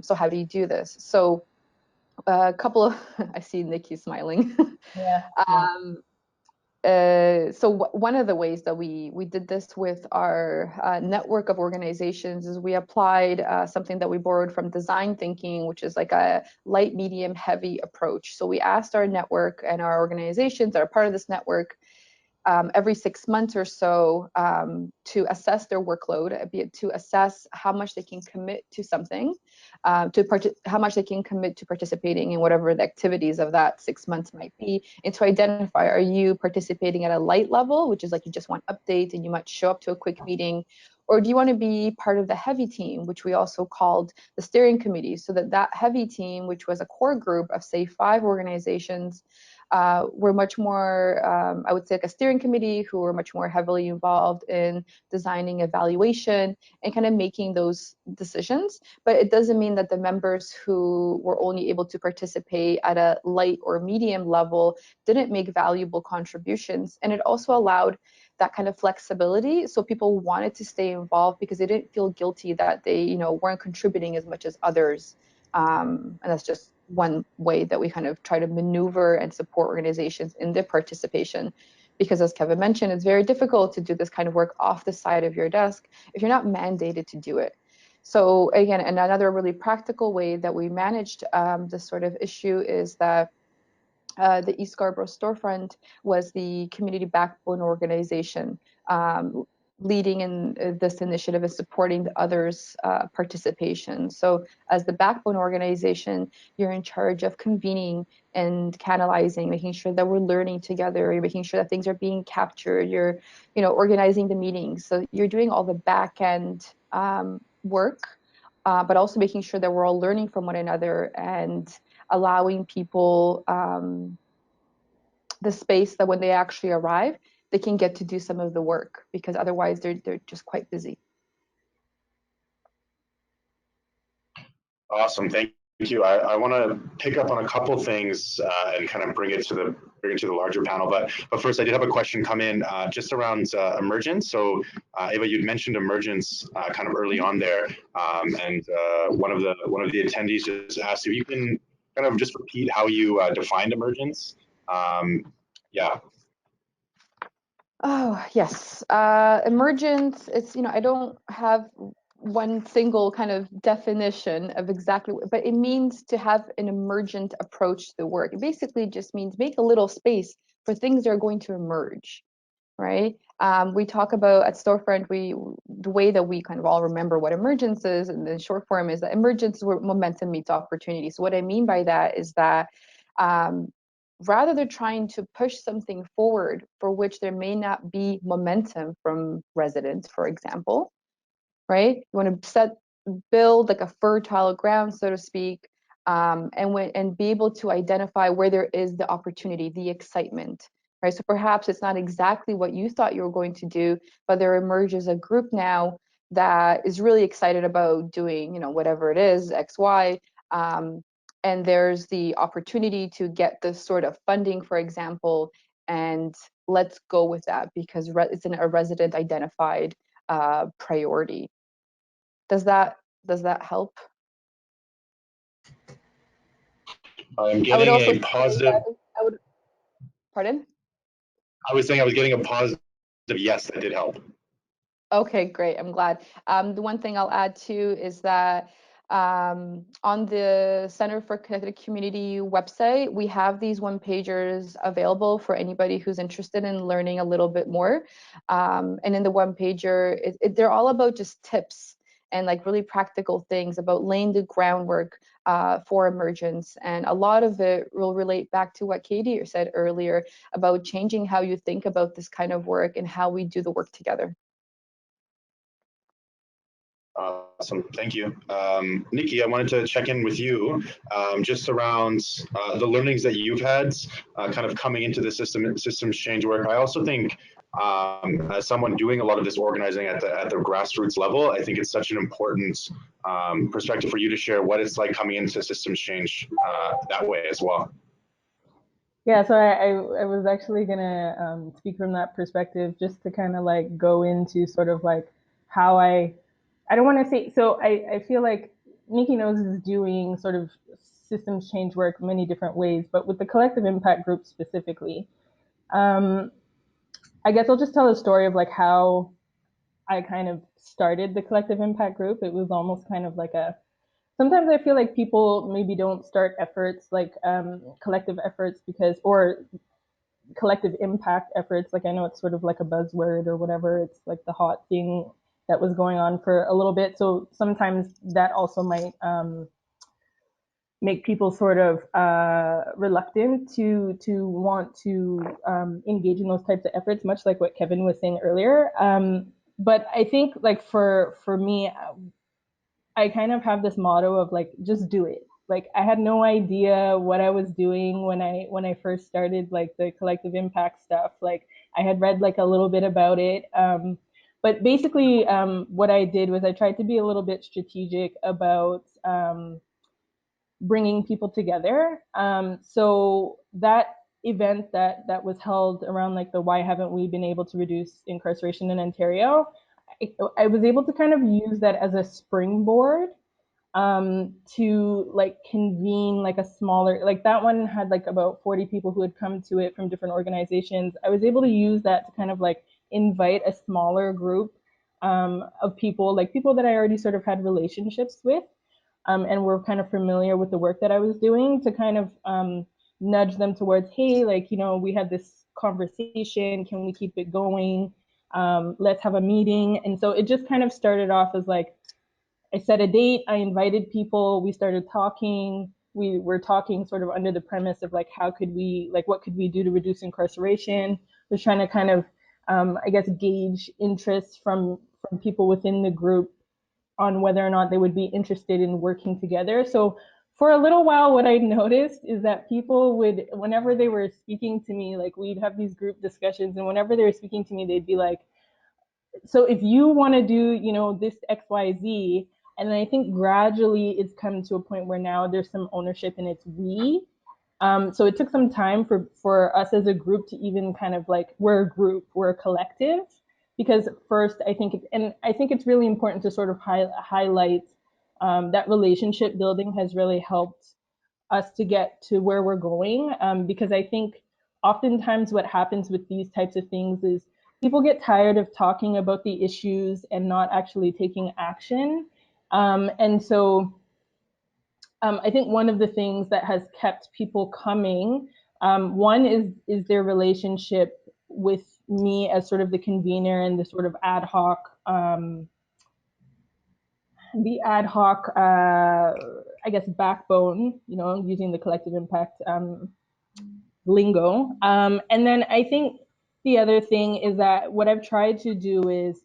So how do you do this? So a couple of, I see Nikki smiling. Yeah. So one of the ways that we did this with our network of organizations is we applied something that we borrowed from design thinking, which is like a light, medium, heavy approach. So we asked our network and our organizations that are part of this network every 6 months or so to assess their workload, be it to assess how much they can commit to something, how much they can commit to participating in whatever the activities of that 6 months might be, and to identify, are you participating at a light level, which is like you just want updates and you might show up to a quick meeting, or do you want to be part of the heavy team, which we also called the steering committee, so that heavy team, which was a core group of, say, 5 organizations, were much more, I would say, like a steering committee who were much more heavily involved in designing evaluation and kind of making those decisions. But it doesn't mean that the members who were only able to participate at a light or medium level didn't make valuable contributions. And it also allowed that kind of flexibility, so people wanted to stay involved because they didn't feel guilty that they, weren't contributing as much as others. And that's just one way that we kind of try to maneuver and support organizations in their participation. Because as Kevin mentioned, it's very difficult to do this kind of work off the side of your desk if you're not mandated to do it. So again, and another really practical way that we managed this sort of issue is that the East Scarborough Storefront was the community backbone organization leading in this initiative and supporting the others' participation. So as the backbone organization, you're in charge of convening and canalizing, making sure that we're learning together, you're making sure that things are being captured, you're organizing the meetings. So you're doing all the back end work, but also making sure that we're all learning from one another and allowing people the space that when they actually arrive, they can get to do some of the work, because otherwise they're just quite busy. Awesome, thank you. I want to pick up on a couple things and kind of bring it to the larger panel. But first, I did have a question come in just around Emergence. So Ava, you'd mentioned Emergence kind of early on there, and one of the attendees just asked if you can kind of just repeat how you defined Emergence. Yeah. Oh, yes. Emergence, it's, I don't have one single kind of definition of exactly, but it means to have an emergent approach to the work. It basically just means make a little space for things that are going to emerge, right? We talk about at Storefront, the way that we kind of all remember what emergence is, and the short form is that emergence is where momentum meets opportunity. So what I mean by that is that rather than trying to push something forward for which there may not be momentum from residents, for example, right? You want to build like a fertile ground, so to speak, and be able to identify where there is the opportunity, the excitement, right? So perhaps it's not exactly what you thought you were going to do, but there emerges a group now that is really excited about doing, whatever it is, X, Y, and there's the opportunity to get this sort of funding, for example, and let's go with that because it's a resident identified priority. Does that help? I'm getting a positive. Pardon? I was saying I was getting a positive yes, that did help. Okay, great. I'm glad. The one thing I'll add too is that on the Center for Connected Community website, we have these one-pagers available for anybody who's interested in learning a little bit more. And in the one-pager, they're all about just tips and like really practical things about laying the groundwork for Emergence. And a lot of it will relate back to what Katie said earlier about changing how you think about this kind of work and how we do the work together. Awesome, thank you. Nikki, I wanted to check in with you just around the learnings that you've had kind of coming into the systems change work. I also think as someone doing a lot of this organizing at the grassroots level, I think it's such an important perspective for you to share what it's like coming into systems change that way as well. Yeah, so I was actually gonna speak from that perspective, just to kind of like go into sort of like how I don't want to say, so I feel like Makino is doing sort of systems change work many different ways, but with the collective impact group specifically, I guess I'll just tell a story of like how I kind of started the collective impact group. It was almost kind of like sometimes I feel like people maybe don't start efforts like collective efforts because, or collective impact efforts. Like I know it's sort of like a buzzword or whatever. It's like the hot thing that was going on for a little bit. So sometimes that also might make people sort of reluctant to want to engage in those types of efforts, much like what Kevin was saying earlier. But I think like for me, I kind of have this motto of like, just do it. Like I had no idea what I was doing when I first started like the collective impact stuff. Like I had read like a little bit about it. But basically what I did was I tried to be a little bit strategic about bringing people together. So that event that was held around like the why haven't we been able to reduce incarceration in Ontario, I was able to kind of use that as a springboard to like convene like a smaller, like that one had like about 40 people who had come to it from different organizations. I was able to use that to kind of like invite a smaller group of people, like people that I already sort of had relationships with and were kind of familiar with the work that I was doing, to kind of nudge them towards, hey, like, you know, we had this conversation, can we keep it going? Let's have a meeting. And so it just kind of started off as like, I set a date, I invited people, we started talking. We were talking sort of under the premise of like, how could we, like, what could we do to reduce incarceration? We're trying to kind of, I guess, gauge interest from people within the group on whether or not they would be interested in working together. So for a little while, what I noticed is that people would, whenever they were speaking to me, like we'd have these group discussions, and whenever they were speaking to me, they'd be like, so if you want to do, you know, this XYZ, and then I think gradually it's come to a point where now there's some ownership and it's we. So it took some time for us as a group to even kind of like, we're a group, we're a collective. Because first, I think it's really important to sort of highlight that relationship building has really helped us to get to where we're going. Because I think oftentimes what happens with these types of things is people get tired of talking about the issues and not actually taking action. And so I think one of the things that has kept people coming, one is their relationship with me as sort of the convener and the sort of ad hoc, I guess, backbone, you know, using the collective impact lingo. And then I think the other thing is that what I've tried to do is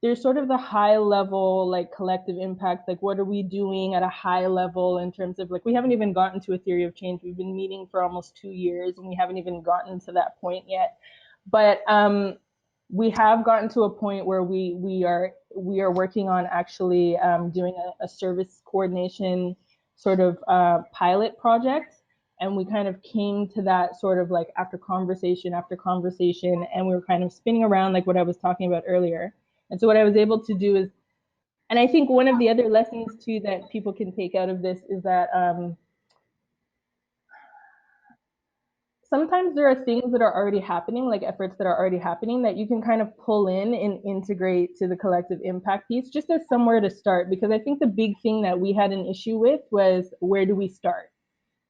there's sort of the high level, like collective impact, like what are we doing at a high level in terms of like, we haven't even gotten to a theory of change. We've been meeting for almost 2 years and we haven't even gotten to that point yet. But we have gotten to a point where we are working on actually doing a service coordination sort of pilot project. And we kind of came to that sort of like after conversation, and we were kind of spinning around like what I was talking about earlier. And so what I was able to do is, and I think one of the other lessons too that people can take out of this is that sometimes there are things that are already happening, like efforts that are already happening, that you can kind of pull in and integrate to the collective impact piece, just as somewhere to start. Because I think the big thing that we had an issue with was, where do we start?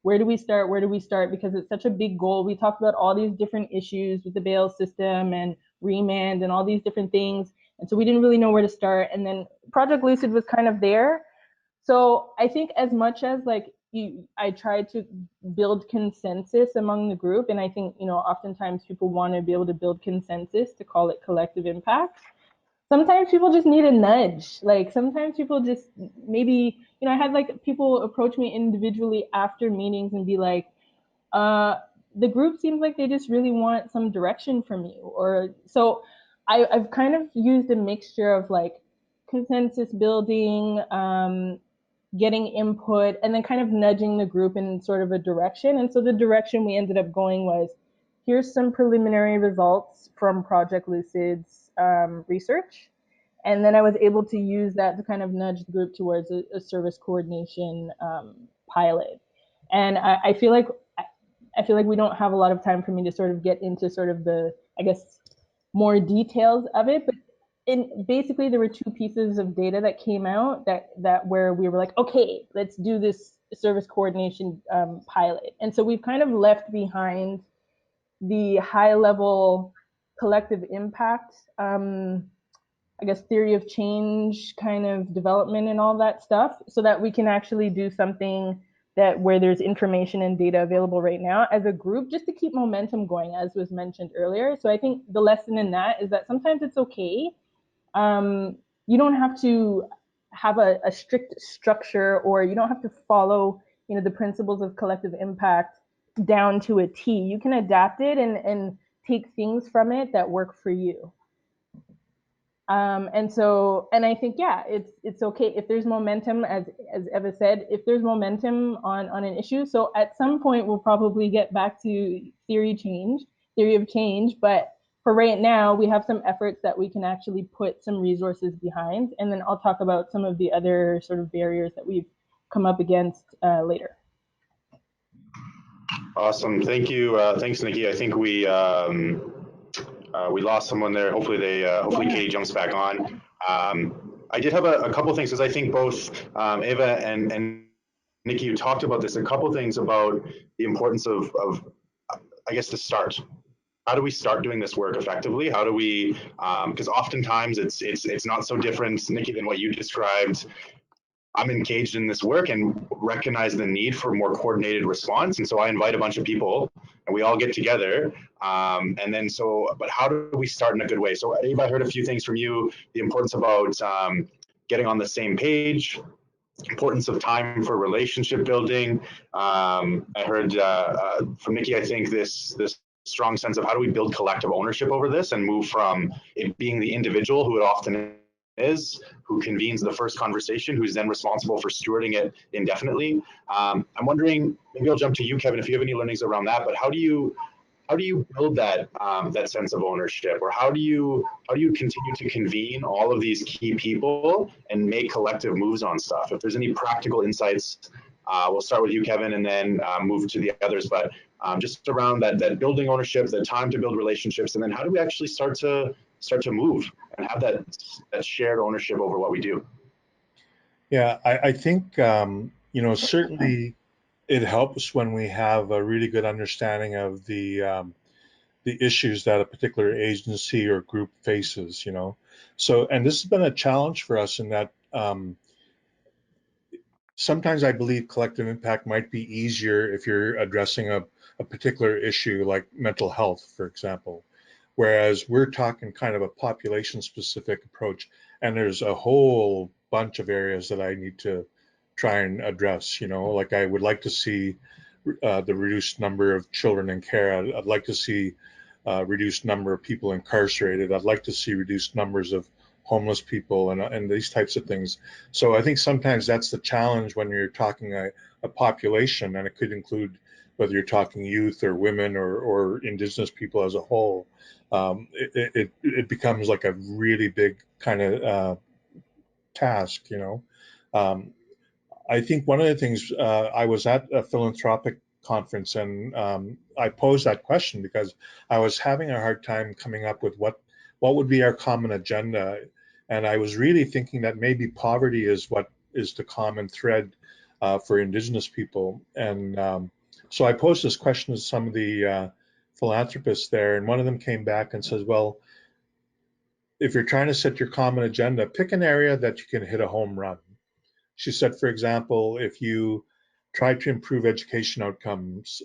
Where do we start? Where do we start? Because it's such a big goal. We talked about all these different issues with the bail system and remand and all these different things. And so we didn't really know where to start. And then Project Lucid was kind of there. So I think as much as like I tried to build consensus among the group, and I think, you know, oftentimes people want to be able to build consensus to call it collective impact. Sometimes people just need a nudge. Like sometimes people just maybe, you know, I had like people approach me individually after meetings and be like, the group seems like they just really want some direction from you. Or so I've kind of used a mixture of like consensus building, getting input, and then kind of nudging the group in sort of a direction. And so the direction we ended up going was, here's some preliminary results from Project Lucid's research. And then I was able to use that to kind of nudge the group towards a service coordination pilot. And I feel like we don't have a lot of time for me to sort of get into sort of the, I guess, more details of it. But basically there were 2 pieces of data that came out that where we were like, okay, let's do this service coordination pilot. And so we've kind of left behind the high level collective impact, I guess, theory of change kind of development and all that stuff, so that we can actually do something that where there's information and data available right now as a group, just to keep momentum going, as was mentioned earlier. So I think the lesson in that is that sometimes it's okay. You don't have to have a strict structure, or you don't have to follow, the principles of collective impact down to a T. You can adapt it and take things from it that work for you. And I think, yeah, it's okay if there's momentum, as Eva said, if there's momentum on an issue. So at some point we'll probably get back to theory of change, but for right now we have some efforts that we can actually put some resources behind, and then I'll talk about some of the other sort of barriers that we've come up against later. Awesome, thank you. Thanks, Nikki. I think we lost someone there. Hopefully hopefully Katie jumps back on. I did have a couple things, because I think both Eva and Nikki, you talked about this, a couple things about the importance of I guess, the start. How do we start doing this work effectively? How do we, because oftentimes it's not so different, Nikki, than what you described. I'm engaged in this work and recognize the need for more coordinated response. And so I invite a bunch of people and we all get together. And then but how do we start in a good way? So Eva, I heard a few things from you, the importance about getting on the same page, importance of time for relationship building. I heard from Nikki, I think this strong sense of how do we build collective ownership over this and move from it being the individual, who it often is, who convenes the first conversation, who's then responsible for stewarding it indefinitely. I'm wondering, maybe I'll jump to you, Kevin, if you have any learnings around that, but how do you build that that sense of ownership, or how do you continue to convene all of these key people and make collective moves on stuff? If there's any practical insights, we'll start with you, Kevin, and then move to the others. But just around that building ownership, the time to build relationships, and then how do we actually start to move and have that shared ownership over what we do? Yeah, I think certainly it helps when we have a really good understanding of the issues that a particular agency or group faces. So, and this has been a challenge for us in that sometimes I believe collective impact might be easier if you're addressing a particular issue like mental health, for example, whereas we're talking kind of a population specific approach, and there's a whole bunch of areas that I need to try and address. Like I would like to see the reduced number of children in care. I'd like to see reduced number of people incarcerated. I'd like to see reduced numbers of homeless people and these types of things. So I think sometimes that's the challenge when you're talking a population, and it could include whether you're talking youth or women or Indigenous people as a whole. It becomes like a really big kind of task. I think one of the things, I was at a philanthropic conference, and I posed that question because I was having a hard time coming up with what would be our common agenda. And I was really thinking that maybe poverty is what is the common thread for Indigenous people. And so I posed this question to some of the philanthropists there, and one of them came back and says, well, if you're trying to set your common agenda, pick an area that you can hit a home run. She said, for example, if you try to improve education outcomes,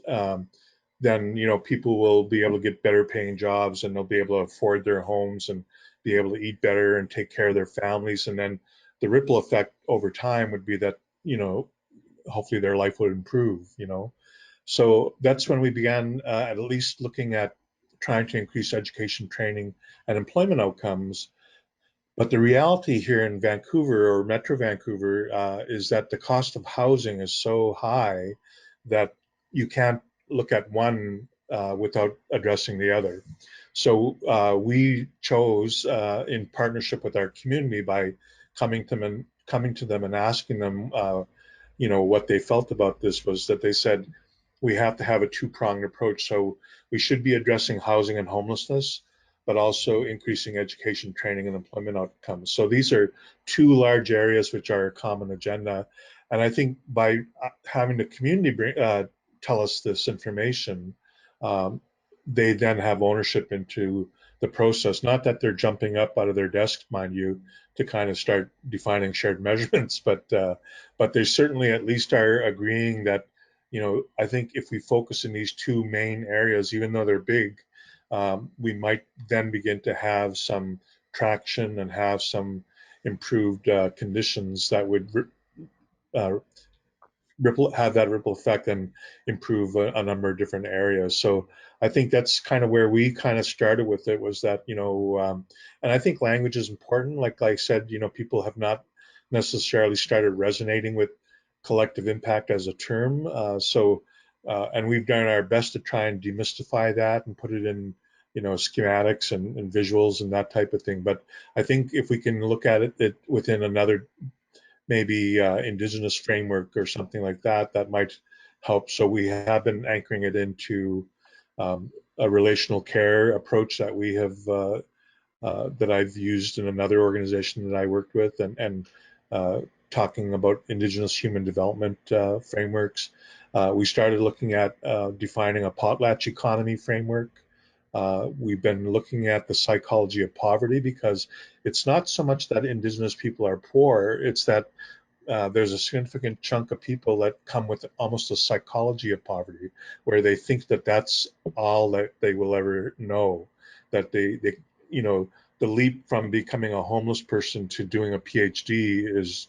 then people will be able to get better paying jobs, and they'll be able to afford their homes and be able to eat better and take care of their families. And then the ripple effect over time would be that hopefully their life would improve. So that's when we began at least looking at trying to increase education, training, and employment outcomes. But the reality here in Vancouver, or Metro Vancouver, is that the cost of housing is so high that you can't look at one without addressing the other. So we chose, in partnership with our community, by coming to them and asking them, what they felt about this, was that they said we have to have a two-pronged approach. So we should be addressing housing and homelessness, but also increasing education, training, and employment outcomes. So these are two large areas which are a common agenda. And I think by having the community tell us this information, they then have ownership into the process. Not that they're jumping up out of their desks, mind you, to kind of start defining shared measurements, but they certainly at least are agreeing that, I think if we focus in these two main areas, even though they're big, we might then begin to have some traction and have some improved conditions that would have that ripple effect and improve a number of different areas. So I think that's kind of where we kind of started with it, was that, and I think language is important. Like I said, people have not necessarily started resonating with collective impact as a term. And we've done our best to try and demystify that and put it in, schematics and visuals and that type of thing. But I think if we can look at it within another maybe indigenous framework or something like that, that might help. So we have been anchoring it into a relational care approach that we have, that I've used in another organization that I worked with, and talking about indigenous human development frameworks. We started looking at defining a potlatch economy framework. We've been looking at the psychology of poverty, because it's not so much that indigenous people are poor, it's that there's a significant chunk of people that come with almost a psychology of poverty, where they think that that's all that they will ever know, that they the leap from becoming a homeless person to doing a PhD is,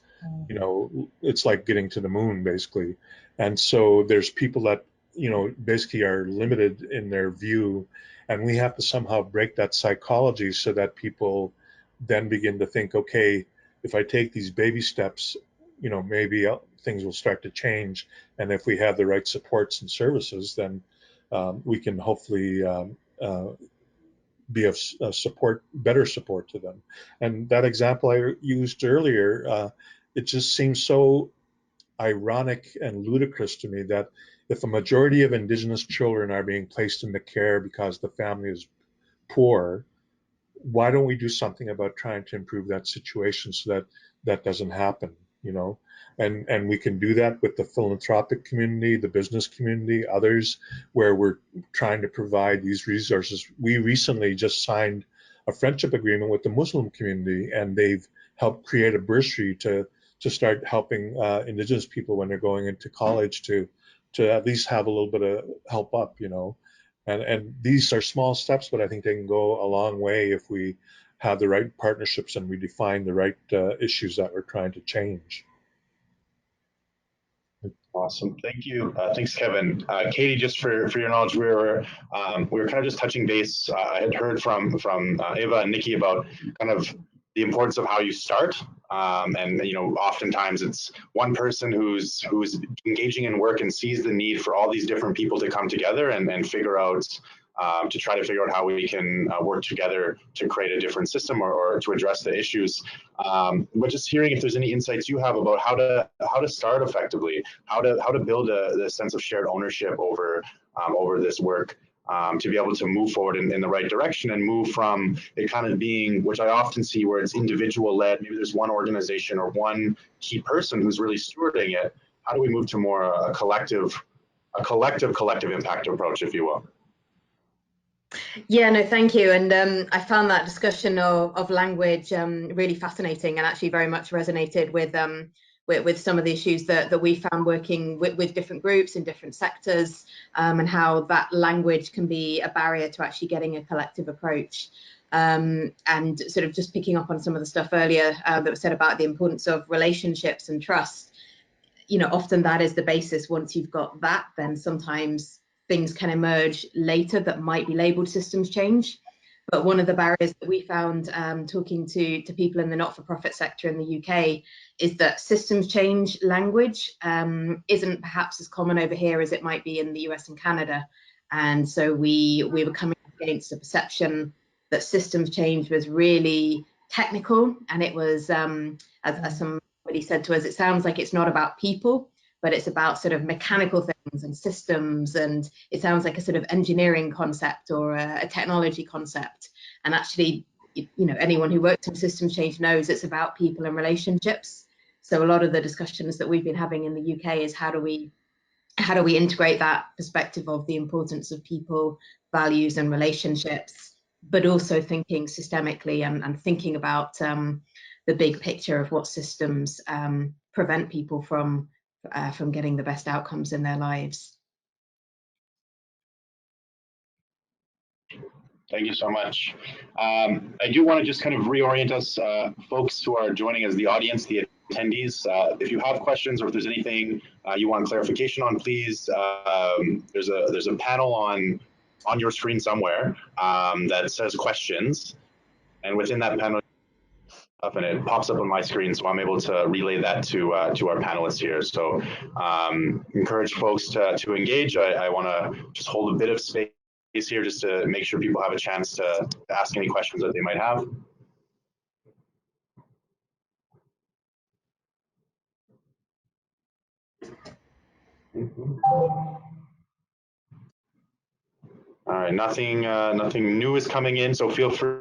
it's like getting to the moon, basically. And so there's people that, basically are limited in their view, and we have to somehow break that psychology so that people then begin to think, okay, if I take these baby steps, maybe things will start to change. And if we have the right supports and services, then we can hopefully be of better support to them. And that example I used earlier, it just seems so ironic and ludicrous to me that if a majority of Indigenous children are being placed into care because the family is poor, why don't we do something about trying to improve that situation so that that doesn't happen, and we can do that with the philanthropic community, the business community, others, where we're trying to provide these resources. We recently just signed a friendship agreement with the Muslim community, and they've helped create a bursary to start helping Indigenous people when they're going into college to at least have a little bit of help up, And these are small steps, but I think they can go a long way if we have the right partnerships and we define the right issues that we're trying to change. Awesome, thank you. Thanks, Kevin. Katie, just for your knowledge, we were kind of just touching base. I had heard from Eva and Nikki about kind of the importance of how you start, and oftentimes it's one person who's engaging in work and sees the need for all these different people to come together and figure out. To try to figure out how we can work together to create a different system or to address the issues. But just hearing if there's any insights you have about how to start effectively, how to build the sense of shared ownership over this work, to be able to move forward in the right direction and move from it kind of being, which I often see where it's individual led, maybe there's one organization or one key person who's really stewarding it. How do we move to more a collective impact approach, if you will? Yeah, no, thank you. And I found that discussion of language really fascinating, and actually very much resonated with some of the issues that we found working with different groups in different sectors, and how that language can be a barrier to actually getting a collective approach. And sort of just picking up on some of the stuff earlier that was said about the importance of relationships and trust. Often that is the basis. Once you've got that, then sometimes things can emerge later that might be labeled systems change. But one of the barriers that we found talking to people in the not-for-profit sector in the UK is that systems change language isn't perhaps as common over here as it might be in the US and Canada. And so we were coming against a perception that systems change was really technical, and it was, as somebody said to us, it sounds like it's not about people, but it's about sort of mechanical things and systems, and it sounds like a sort of engineering concept or a technology concept. And actually, anyone who works in systems change knows it's about people and relationships. So a lot of the discussions that we've been having in the UK is how do we how do we integrate that perspective of the importance of people, values, and relationships, but also thinking systemically and thinking about the big picture of what systems prevent people from getting the best outcomes in their lives. Thank you so much. I do want to just kind of reorient us, folks who are joining as the audience, the attendees. If you have questions or if there's anything you want clarification on, please. There's a panel on your screen somewhere that says questions, and within that panel, and it pops up on my screen, so I'm able to relay that to our panelists here. So encourage folks to engage. I want to just hold a bit of space here just to make sure people have a chance to ask any questions that they might have. All right, nothing new is coming in, so feel free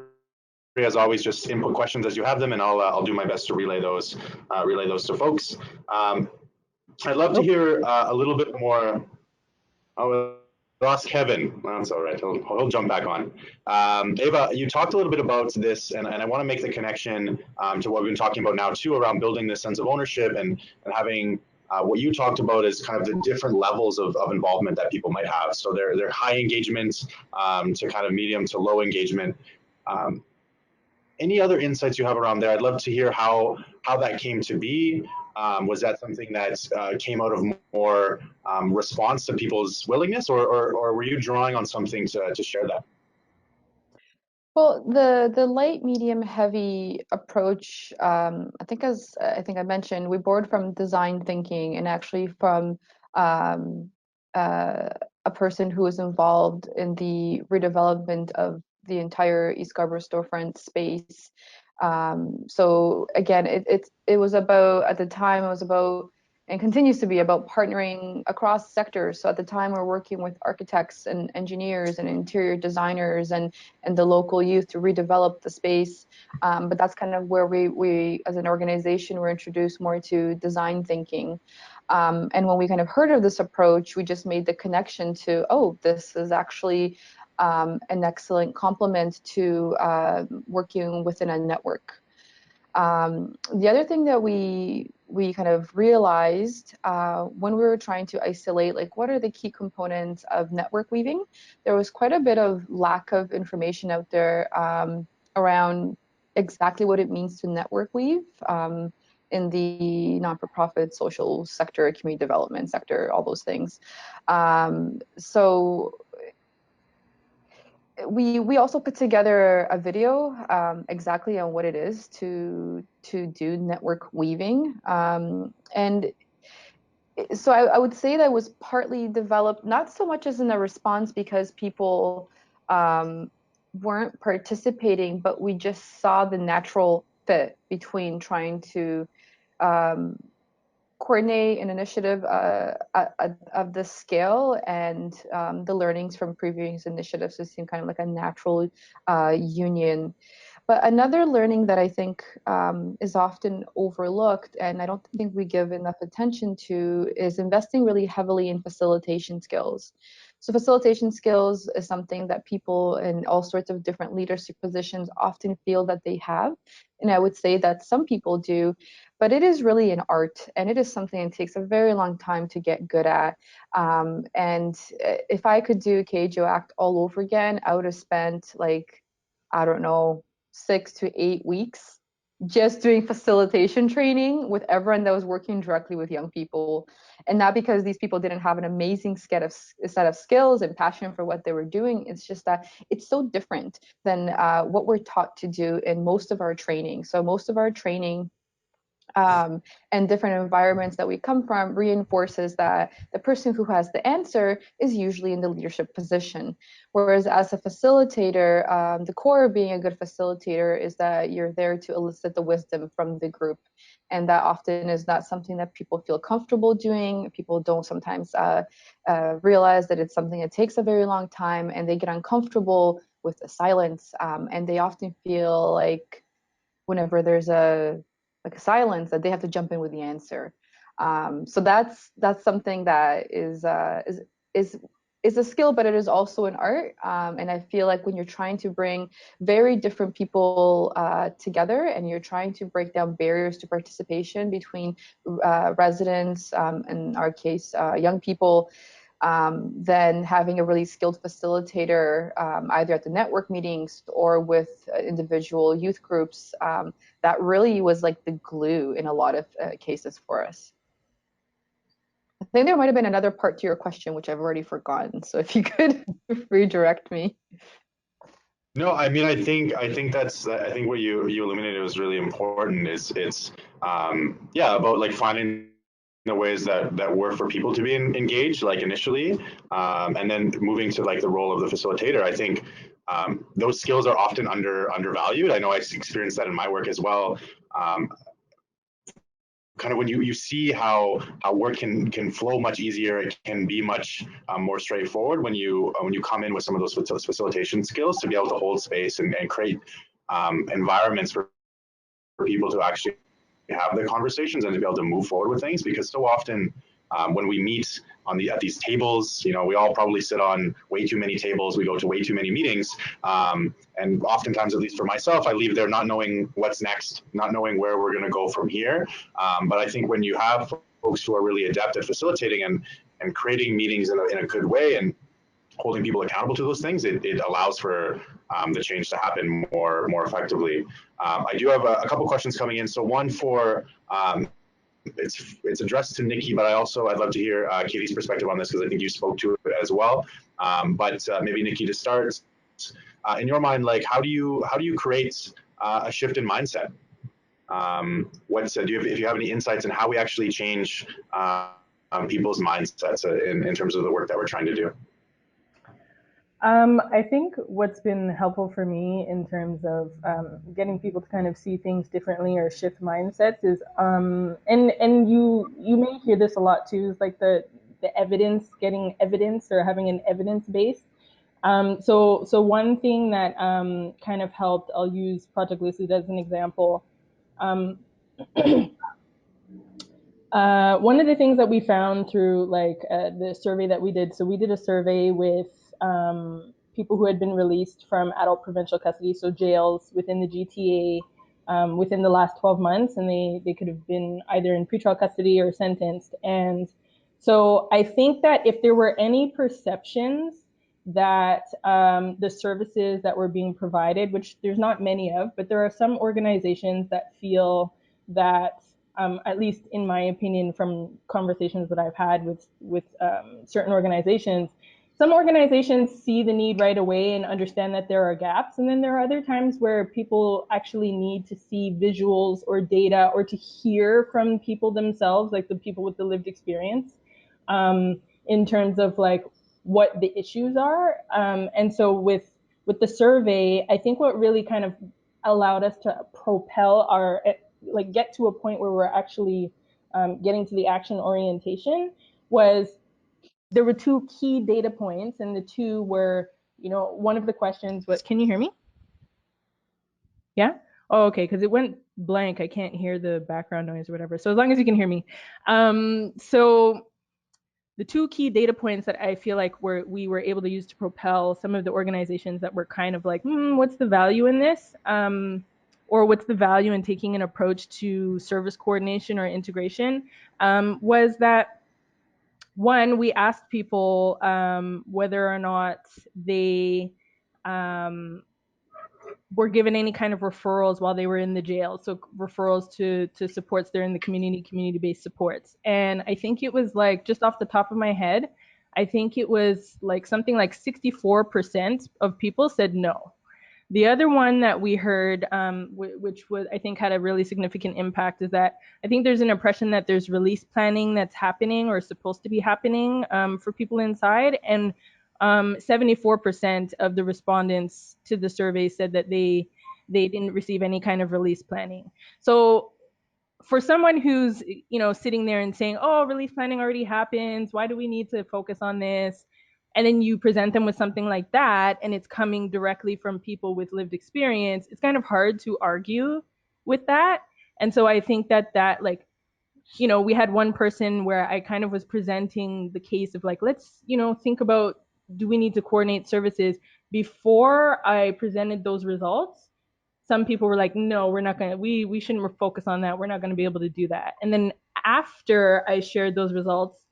as always, just input questions as you have them, and I'll do my best to relay those to folks. I'd love to hear a little bit more. Oh, lost Kevin. That's all right. He'll jump back on. Eva, you talked a little bit about this, and I want to make the connection to what we've been talking about now too, around building this sense of ownership and having what you talked about is kind of the different levels of involvement that people might have. So they're high engagement to kind of medium to low engagement. Any other insights you have around there? I'd love to hear how that came to be. Was that something that came out of more response to people's willingness, or were you drawing on something to share that? Well, the light, medium, heavy approach, I think I mentioned, we borrowed from design thinking and actually from a person who was involved in the redevelopment of the entire East Scarborough storefront space. So again, it was about, at the time, it was about, and continues to be about, partnering across sectors. So at the time, we're working with architects and engineers and interior designers and the local youth to redevelop the space. But that's kind of where we as an organization were introduced more to design thinking. And when we kind of heard of this approach, we just made the connection to, oh, this is actually an excellent complement to working within a network. The other thing that we kind of realized when we were trying to isolate, like, what are the key components of network weaving, there was quite a bit of lack of information out there around exactly what it means to network weave in the non-for-profit social sector, community development sector, all those things. So we also put together a video exactly on what it is to do network weaving, and so I would say that was partly developed not so much as in a response because people weren't participating, but we just saw the natural fit between trying to coordinate an initiative of this scale and the learnings from previous initiatives. It seemed kind of like a natural union. But another learning that I think is often overlooked, and I don't think we give enough attention to, is investing really heavily in facilitation skills. So facilitation skills is something that people in all sorts of different leadership positions often feel that they have. And I would say that some people do, but it is really an art, and it is something that takes a very long time to get good at. And if I could do KJO Act all over again, I would have spent, like, I don't know, 6 to 8 weeks just doing facilitation training with everyone that was working directly with young people. And not because these people didn't have an amazing set of skills and passion for what they were doing. It's just that it's so different than what we're taught to do in most of our training. So most of our training and different environments that we come from reinforces that the person who has the answer is usually in the leadership position. Whereas as a facilitator, the core of being a good facilitator is that you're there to elicit the wisdom from the group. And that often is not something that people feel comfortable doing. People don't sometimes realize that it's something that takes a very long time, and they get uncomfortable with the silence. And they often feel like whenever there's a silence, that they have to jump in with the answer. So that's something that is a skill, but it is also an art. And I feel like when you're trying to bring very different people together, and you're trying to break down barriers to participation between residents, in our case, young people, then having a really skilled facilitator, either at the network meetings or with individual youth groups, that really was like the glue in a lot of cases for us. I think there might have been another part to your question, which I've already forgotten. So if you could redirect me. No, I mean, I think what you illuminated was really important. It's yeah, about like finding the ways that work for people to be engaged, like initially, and then moving to like the role of the facilitator. I think those skills are often undervalued. I know I experienced that in my work as well. Kind of when you see how work can flow much easier, it can be much more straightforward when you come in with some of those facilitation skills to be able to hold space and create environments for people to actually have the conversations and to be able to move forward with things. Because so often when we meet at these tables, we all probably sit on way too many tables. We go to way too many meetings. And oftentimes, at least for myself, I leave there not knowing what's next, not knowing where we're going to go from here. But I think when you have folks who are really adept at facilitating and creating meetings in a good way and holding people accountable to those things, it allows for the change to happen more effectively. I do have a couple questions coming in. So one for it's addressed to Nikki, but I'd love to hear Katie's perspective on this because I think you spoke to it as well. But maybe Nikki, to start, in your mind, like how do you create a shift in mindset? If you have any insights on how we actually change people's mindsets in terms of the work that we're trying to do? I think what's been helpful for me in terms of getting people to kind of see things differently or shift mindsets is, and you may hear this a lot too, is like the evidence, getting evidence or having an evidence base. So one thing that kind of helped, I'll use Project Lucid as an example. One of the things that we found through the survey that we did, so we did a survey with people who had been released from adult provincial custody, so jails within the GTA within the last 12 months, and they could have been either in pretrial custody or sentenced. And so I think that if there were any perceptions that the services that were being provided, which there's not many of, but there are some organizations that feel that, at least in my opinion, from conversations that I've had with certain organizations, some organizations see the need right away and understand that there are gaps. And then there are other times where people actually need to see visuals or data or to hear from people themselves, like the people with the lived experience, in terms of like what the issues are. And so with the survey, I think what really kind of allowed us to propel get to a point where we're actually getting to the action orientation was there were two key data points, and the two were, one of the questions was, can you hear me? Yeah? Oh, okay, because it went blank. I can't hear the background noise or whatever. So as long as you can hear me. So the two key data points that I feel like we were able to use to propel some of the organizations that were kind of like, what's the value in this? Or what's the value in taking an approach to service coordination or integration, was that, one, we asked people whether or not they were given any kind of referrals while they were in the jail. So referrals to supports there in the community-based supports. And I think it was like, just off the top of my head, I think it was like something like 64% of people said no. The other one that we heard, which was, I think, had a really significant impact, is that I think there's an impression that there's release planning that's happening or supposed to be happening for people inside. And 74% of the respondents to the survey said that they didn't receive any kind of release planning. So for someone who's, sitting there and saying, oh, release planning already happens, why do we need to focus on this? And then you present them with something like that, and it's coming directly from people with lived experience, it's kind of hard to argue with that. And so I think that like you know, we had one person where I kind of was presenting the case of like, let's, you know, think about, do we need to coordinate services? Before I presented those results, some people were like, no, we're not going to, we shouldn't focus on that. We're not going to be able to do that. And then after I shared those results,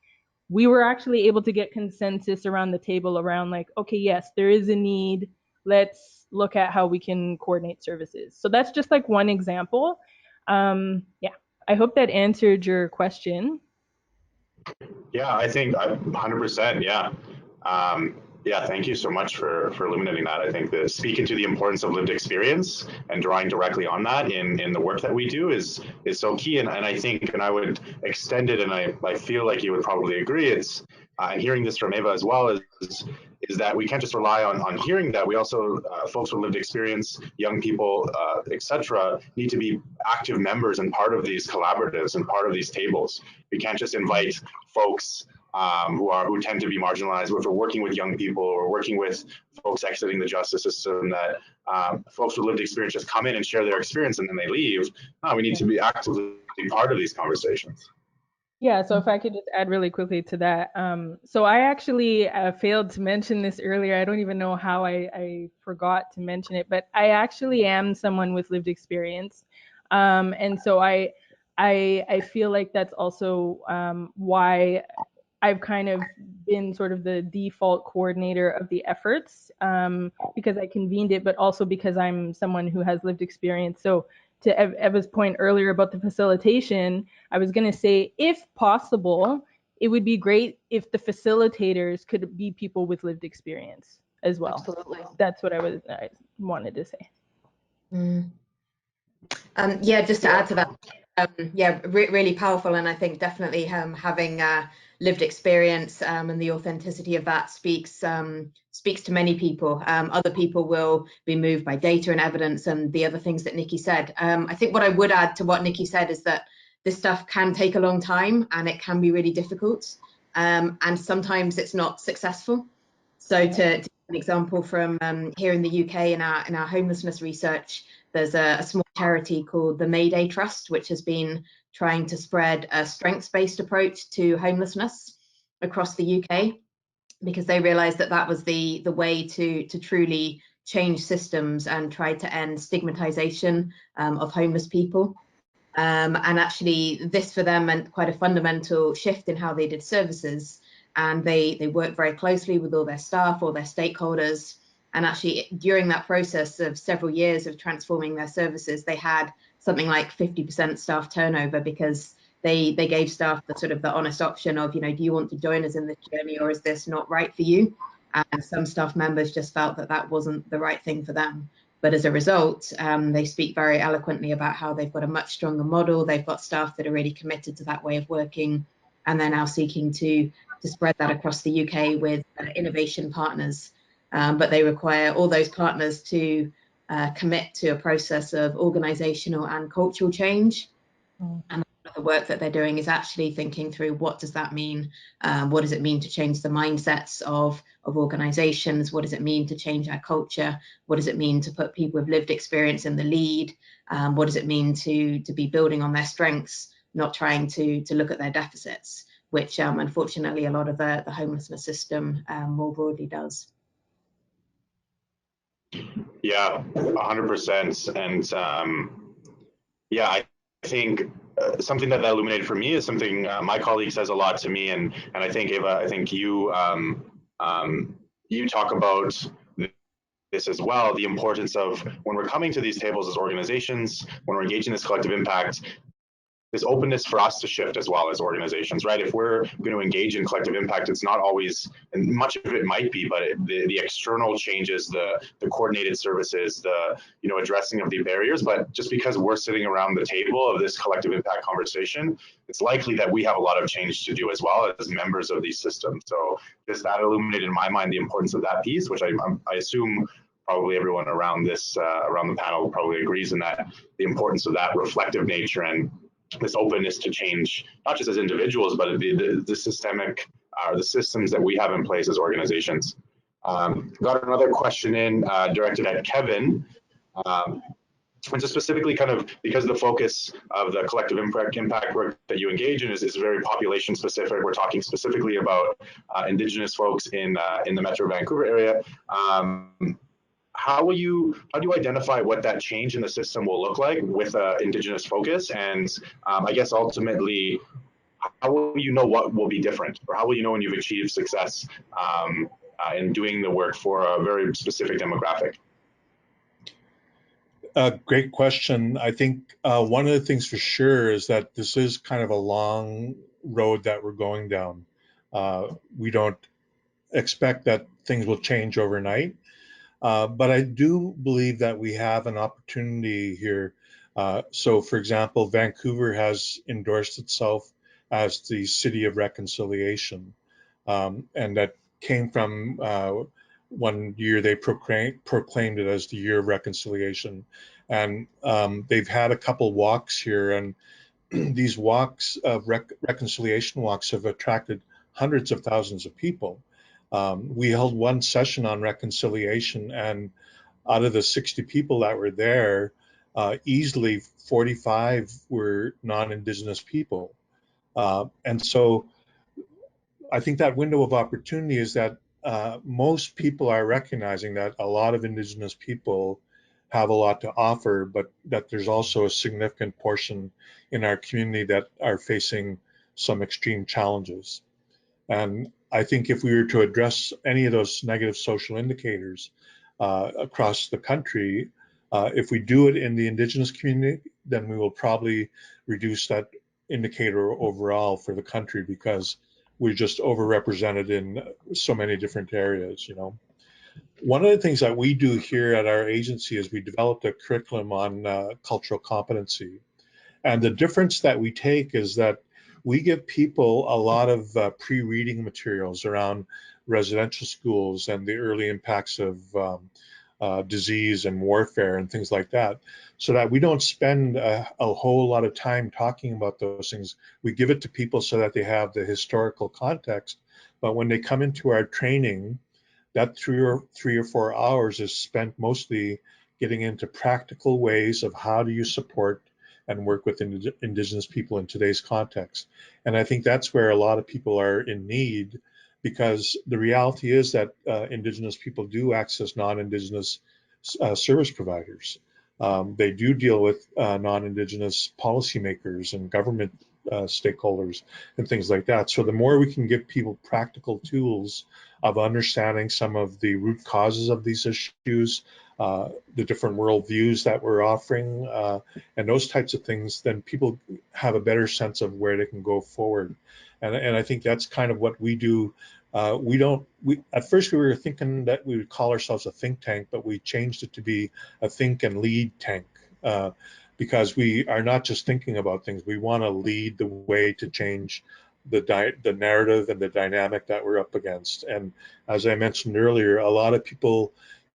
we were actually able to get consensus around the table around like, okay, yes, there is a need. Let's look at how we can coordinate services. So that's just like one example. Yeah, I hope that answered your question. Yeah, I think 100%. Yeah. Yeah, thank you so much for illuminating that. I think that speaking to the importance of lived experience and drawing directly on that in the work that we do is so key. And I think, and I would extend it, and I feel like you would probably agree, it's and hearing this from Eva as well is that we can't just rely on hearing that. We also, folks with lived experience, young people, etc., need to be active members and part of these collaboratives and part of these tables. We can't just invite folks who tend to be marginalized. If we're working with young people or working with folks exiting the justice system, that folks with lived experience just come in and share their experience and then they leave. No, we need to be actively part of these conversations. Yeah, so if I could just add really quickly to that. So I actually failed to mention this earlier. I don't even know how I forgot to mention it, but I actually am someone with lived experience. And so I feel like that's also why I've kind of been sort of the default coordinator of the efforts, because I convened it, but also because I'm someone who has lived experience. So to Eva's point earlier about the facilitation, I was going to say, if possible, it would be great if the facilitators could be people with lived experience as well. Absolutely. That's what I wanted to say. Yeah, just to add to that, yeah, really powerful, and I think definitely having lived experience and the authenticity of that speaks to many people. Other people will be moved by data and evidence and the other things that Nikki said. I think what I would add to what Nikki said is that this stuff can take a long time and it can be really difficult, and sometimes it's not successful. So to give an example from here in the UK in our homelessness research, there's a small charity called the Mayday Trust, which has been trying to spread a strengths-based approach to homelessness across the UK, because they realized that that was the way to truly change systems and try to end stigmatization of homeless people. And actually this for them meant quite a fundamental shift in how they did services. And they worked very closely with all their staff, all their stakeholders. And actually during that process of several years of transforming their services, they had something like 50% staff turnover, because they gave staff the sort of the honest option of, you know, do you want to join us in this journey, or is this not right for you? And some staff members just felt that that wasn't the right thing for them. But as a result, they speak very eloquently about how they've got a much stronger model. They've got staff that are really committed to that way of working, and they're now seeking to spread that across the UK with innovation partners. But they require all those partners to commit to a process of organizational and cultural change. And the work that they're doing is actually thinking through, what does that mean? What does it mean to change the mindsets of organizations? What does it mean to change our culture? What does it mean to put people with lived experience in the lead? What does it mean to be building on their strengths, not trying to look at their deficits, which unfortunately a lot of the homelessness system more broadly does. Yeah, 100%. And yeah, I think something that illuminated for me is something my colleague says a lot to me, and I think Eva, I think you you talk about this as well, the importance of when we're coming to these tables as organizations, when we're engaging this collective impact, this openness for us to shift as well as organizations, right? If we're going to engage in collective impact, it's not always, and much of it might be, but the external changes, the coordinated services, the addressing of the barriers. But just because we're sitting around the table of this collective impact conversation, it's likely that we have a lot of change to do as well as members of these systems. So just that illuminated in my mind the importance of that piece, which I assume probably everyone around this around the panel probably agrees in that, the importance of that reflective nature and this openness to change, not just as individuals, but the systemic, the systems that we have in place as organizations. Got another question in directed at Kevin. And so specifically kind of because the focus of the collective impact work that you engage in is very population specific, we're talking specifically about Indigenous folks in the Metro Vancouver area. How do you identify what that change in the system will look like with Indigenous focus? And I guess ultimately, how will you know what will be different? Or how will you know when you've achieved success in doing the work for a very specific demographic? Great question. I think one of the things for sure is that this is kind of a long road that we're going down. We don't expect that things will change overnight, but I do believe that we have an opportunity here. So, for example, Vancouver has endorsed itself as the City of Reconciliation, and that came from one year they proclaimed it as the Year of Reconciliation. And they've had a couple walks here, and these walks of reconciliation walks have attracted hundreds of thousands of people. We held one session on reconciliation, and out of the 60 people that were there, easily 45 were non-Indigenous people. And so I think that window of opportunity is that most people are recognizing that a lot of Indigenous people have a lot to offer, but that there's also a significant portion in our community that are facing some extreme challenges. And I think if we were to address any of those negative social indicators across the country, if we do it in the Indigenous community, then we will probably reduce that indicator overall for the country, because we're just overrepresented in so many different areas, you know. One of the things that we do here at our agency is we developed a curriculum on cultural competency. And the difference that we take is that we give people a lot of pre-reading materials around residential schools and the early impacts of disease and warfare and things like that, so that we don't spend a whole lot of time talking about those things. We give it to people so that they have the historical context, but when they come into our training, that 3 or 4 hours is spent mostly getting into practical ways of how do you support and work with Indigenous people in today's context. And I think that's where a lot of people are in need, because the reality is that Indigenous people do access non-Indigenous service providers. They do deal with non-Indigenous policymakers and government stakeholders and things like that. So the more we can give people practical tools of understanding some of the root causes of these issues, the different worldviews that we're offering, and those types of things, then people have a better sense of where they can go forward. And I think that's kind of what we do. At first we were thinking that we would call ourselves a think tank, but we changed it to be a think and lead tank, because we are not just thinking about things. We want to lead the way to change the narrative and the dynamic that we're up against. And as I mentioned earlier, a lot of people,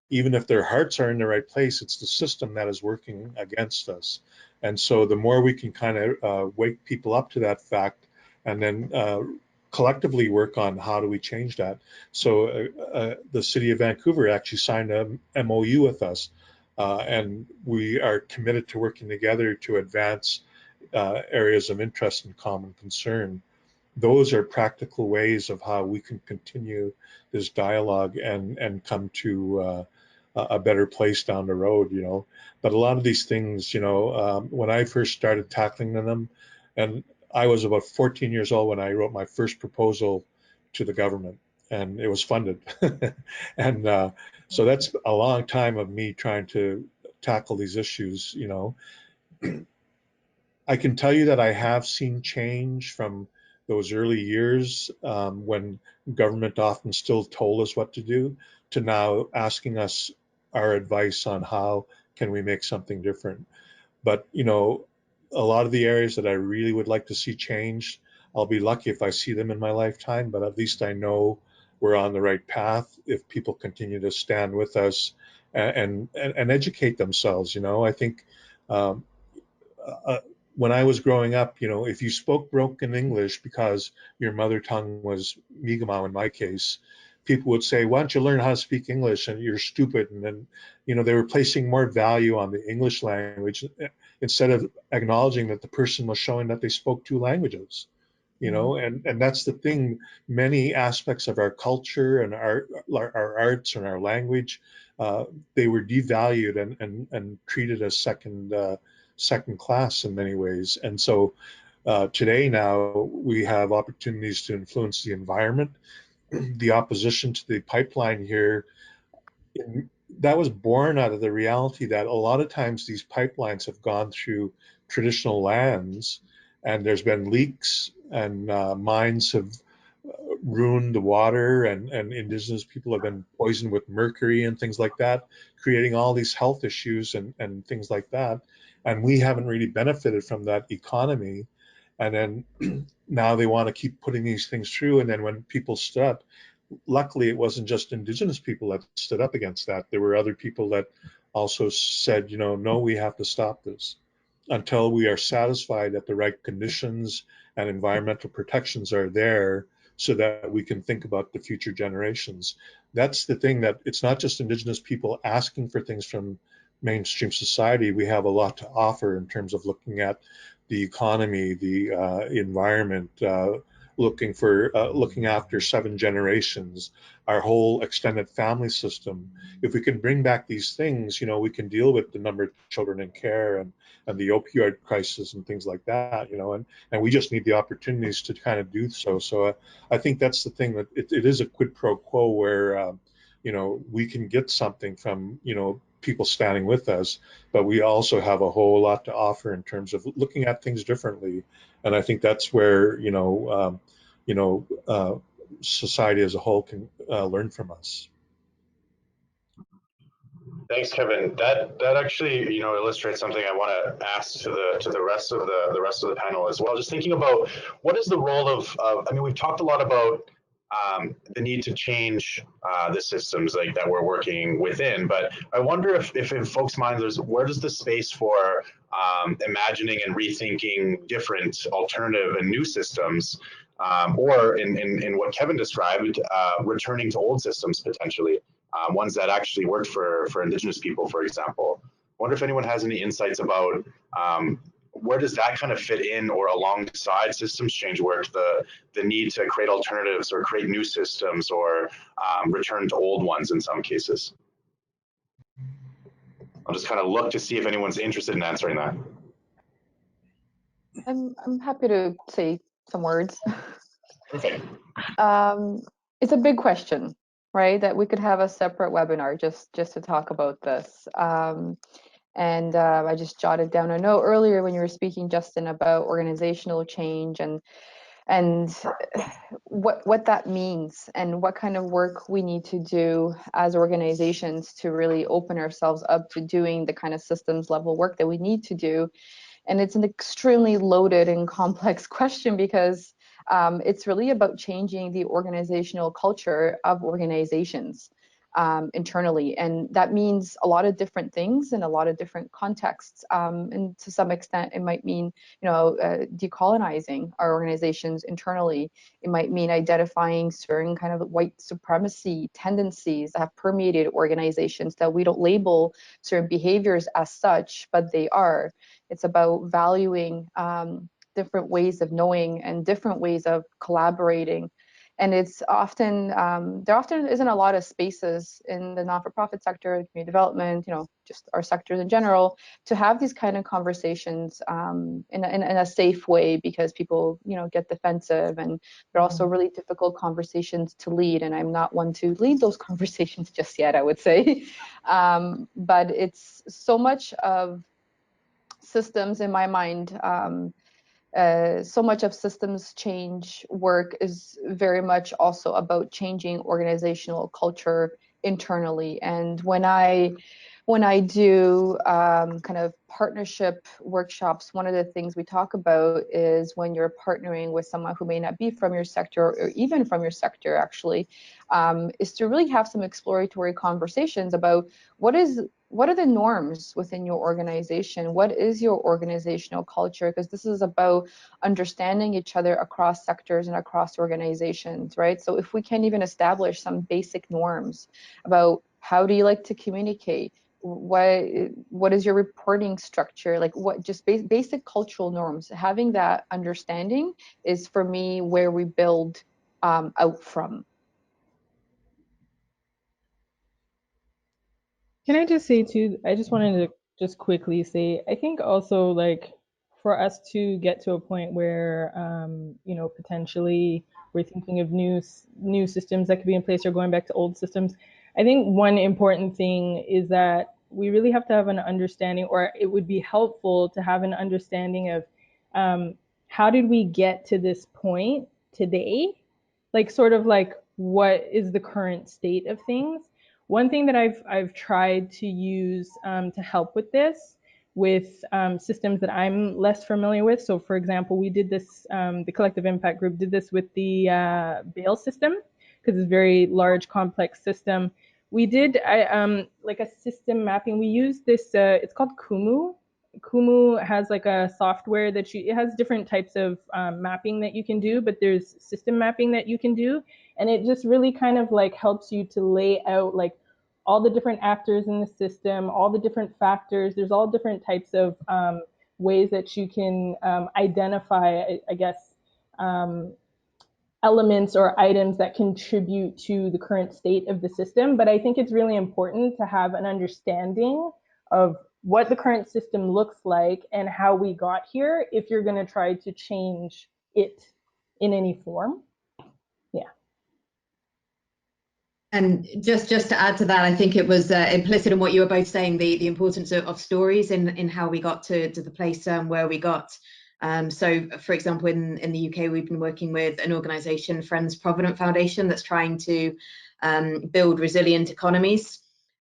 even if their hearts are in the right place, it's the system that is working against us. And so the more we can kind of wake people up to that fact, and then collectively work on how do we change that. So the City of Vancouver actually signed a MOU with us, and we are committed to working together to advance areas of interest and common concern. Those are practical ways of how we can continue this dialogue and come to a better place down the road, you know. But a lot of these things, you know, when I first started tackling them, and I was about 14 years old when I wrote my first proposal to the government, and it was funded. And so that's a long time of me trying to tackle these issues, you know. I can tell you that I have seen change from those early years, when government often still told us what to do, to now asking us our advice on how can we make something different. But, you know, a lot of the areas that I really would like to see changed, I'll be lucky if I see them in my lifetime, but at least I know we're on the right path if people continue to stand with us and educate themselves. You know, I think um, when I was growing up, you know, if you spoke broken English because your mother tongue was Mi'kmaq in my case, people would say, why don't you learn how to speak English, and you're stupid. And then, they were placing more value on the English language instead of acknowledging that the person was showing that they spoke two languages. And that's the thing. Many aspects of our culture and our arts and our language, they were devalued and treated as second class in many ways. And so today now we have opportunities to influence the environment. The opposition to the pipeline here, that was born out of the reality that a lot of times these pipelines have gone through traditional lands, and there's been leaks, and mines have ruined the water, and indigenous people have been poisoned with mercury and things like that, creating all these health issues and things like that. And we haven't really benefited from that economy. And then now they want to keep putting these things through. And then when people stood up, luckily it wasn't just indigenous people that stood up against that. There were other people that also said, no, we have to stop this until we are satisfied that the right conditions and environmental protections are there so that we can think about the future generations. That's the thing, that it's not just indigenous people asking for things from mainstream society. We have a lot to offer in terms of looking at the economy, the environment, looking after 7 generations, our whole extended family system. If we can bring back these things, we can deal with the number of children in care and the opioid crisis and things like that, and we just need the opportunities to kind of do so. So I think that's the thing, that it is a quid pro quo where, we can get something from, people standing with us, but we also have a whole lot to offer in terms of looking at things differently. And I think that's where, society as a whole can learn from us. Thanks, Kevin. That actually, illustrates something I want to ask to the rest of the panel as well. Just thinking about what is the role of I mean, we've talked a lot about the need to change the systems like that we're working within, but I wonder if in folks' minds, where does the space for imagining and rethinking different alternative and new systems, or in what Kevin described, returning to old systems potentially. Ones that actually worked for Indigenous people, for example. I wonder if anyone has any insights about where does that kind of fit in, or alongside systems change work, the need to create alternatives or create new systems, or return to old ones in some cases. I'll just kind of look to see if anyone's interested in answering that. I'm happy to say some words. Okay. It's a big question, right? That we could have a separate webinar just to talk about this. And I just jotted down a note earlier when you were speaking, Justin, about organizational change and what that means, and what kind of work we need to do as organizations to really open ourselves up to doing the kind of systems level work that we need to do. And it's an extremely loaded and complex question, because it's really about changing the organizational culture of organizations internally. And that means a lot of different things in a lot of different contexts. And to some extent, it might mean, decolonizing our organizations internally. It might mean identifying certain kind of white supremacy tendencies that have permeated organizations, that we don't label certain behaviors as such, but they are. It's about valuing different ways of knowing and different ways of collaborating. And it's often, there often isn't a lot of spaces in the not-for-profit sector, community development, just our sectors in general, to have these kind of conversations in a safe way, because people, get defensive, and they're also really difficult conversations to lead. And I'm not one to lead those conversations just yet, I would say. But it's so much of systems in my mind. So much of systems change work is very much also about changing organizational culture internally. And when I when I do kind of partnership workshops, one of the things we talk about is when you're partnering with someone who may not be from your sector or even from your sector actually, is to really have some exploratory conversations about what are the norms within your organization? What is your organizational culture? Because this is about understanding each other across sectors and across organizations, right? So if we can't even establish some basic norms about how do you like to communicate, what is your reporting structure, like what just basic cultural norms, having that understanding is for me where we build out from. Can I just say too, I just wanted to just quickly say, I think also like for us to get to a point where, potentially we're thinking of new systems that could be in place or going back to old systems. I think one important thing is that we really have to have an understanding, or it would be helpful to have an understanding of how did we get to this point today? Like sort of like what is the current state of things? One thing that I've tried to use to help with this, with systems that I'm less familiar with. So, for example, we did this. The Collective Impact Group did this with the bail system because it's a very large, complex system. We did like a system mapping. We used this. It's called Kumu. Kumu has like a software that it has different types of mapping that you can do, but there's system mapping that you can do, and it just really kind of like helps you to lay out like all the different actors in the system, all the different factors. There's all different types of ways that you can identify, I guess, elements or items that contribute to the current state of the system. But I think it's really important to have an understanding of what the current system looks like and how we got here if you're going to try to change it in any form. Yeah. And just to add to that, I think it was implicit in what you were both saying, the importance of stories in how we got to the place where we got. So, for example, in the UK, we've been working with an organisation, Friends Provident Foundation, that's trying to build resilient economies.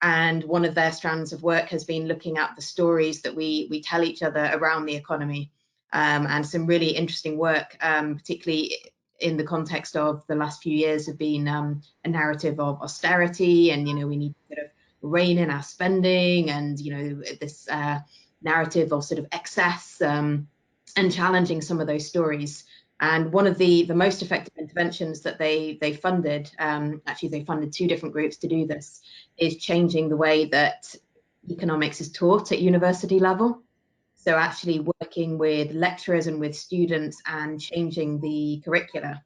And one of their strands of work has been looking at the stories that we tell each other around the economy, and some really interesting work, particularly in the context of the last few years have been a narrative of austerity, and we need to sort of rein in our spending, and this narrative of sort of excess, and challenging some of those stories. And one of the most effective interventions that they funded, actually they funded 2 different groups to do this, is changing the way that economics is taught at university level. So actually working with lecturers and with students and changing the curricula.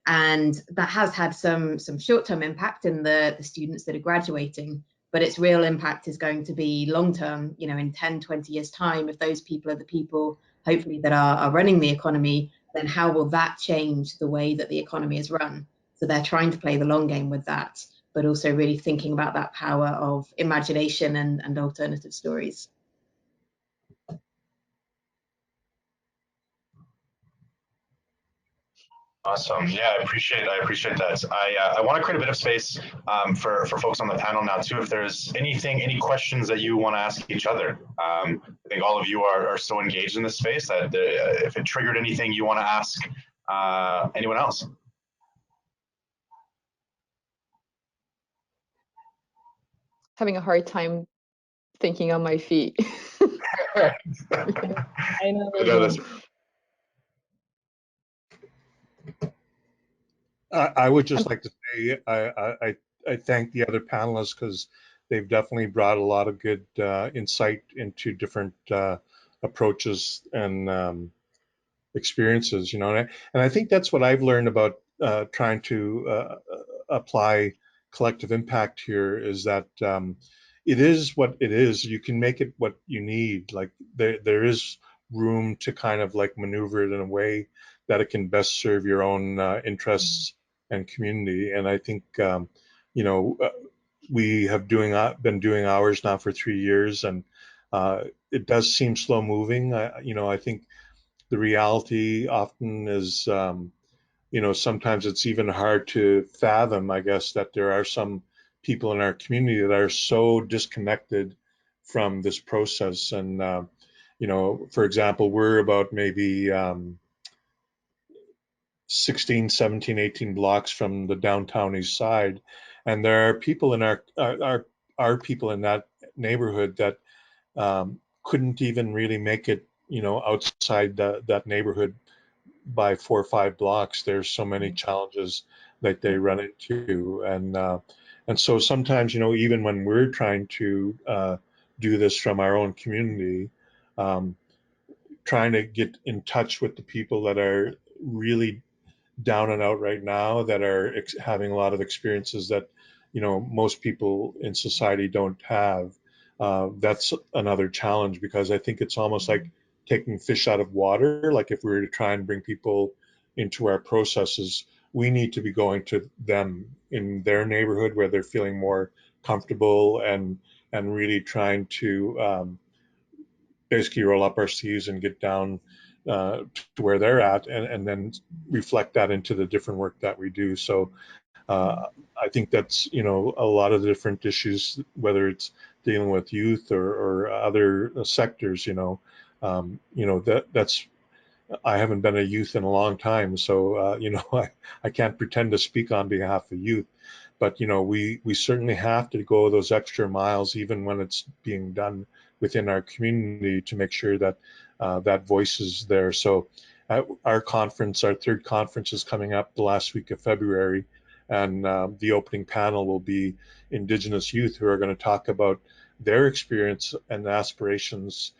And that has had some short-term impact in the students that are graduating, but its real impact is going to be long-term, in 10, 20 years time. If those people are the people, hopefully, that are running the economy, then how will that change the way that the economy is run? So they're trying to play the long game with that, but also really thinking about that power of imagination and alternative stories. Awesome. Yeah, I appreciate that. I want to create a bit of space for folks on the panel now too. If there's any questions that you want to ask each other, I think all of you are so engaged in this space that if it triggered anything you want to ask anyone else. Having a hard time thinking on my feet. I know. I would just like to say I thank the other panelists because they've definitely brought a lot of good insight into different approaches and experiences, and I think that's what I've learned about trying to apply collective impact here is that it is what it is. You can make it what you need. Like there is room to kind of like maneuver it in a way that it can best serve your own interests and community. And I think we have been doing ours now for 3 years, and it does seem slow moving. I think the reality often is, sometimes it's even hard to fathom, I guess, that there are some people in our community that are so disconnected from this process. And you know, for example, we're about maybe 16, 17, 18 blocks from the downtown east side, and there are people in our people in that neighborhood that couldn't even really make it, you know, outside that neighborhood by 4 or 5 blocks. There's so many challenges that they run into, and so sometimes, you know, even when we're trying to do this from our own community, um, trying to get in touch with the people that are really down and out right now, that are having a lot of experiences that, you know, most people in society don't have. That's another challenge, because I think it's almost like taking fish out of water. Like if we were to try and bring people into our processes, we need to be going to them in their neighborhood where they're feeling more comfortable, and really trying to basically roll up our sleeves and get down to where they're at, and then reflect that into the different work that we do. So I think that's, you know, a lot of the different issues, whether it's dealing with youth or other sectors, you know, that's, I haven't been a youth in a long time, so you know, I can't pretend to speak on behalf of youth, but you know, we certainly have to go those extra miles, even when it's being done within our community, to make sure that that voice is there. So at our conference, our third conference, is coming up the last week of February, and the opening panel will be Indigenous youth, who are going to talk about their experience and aspirations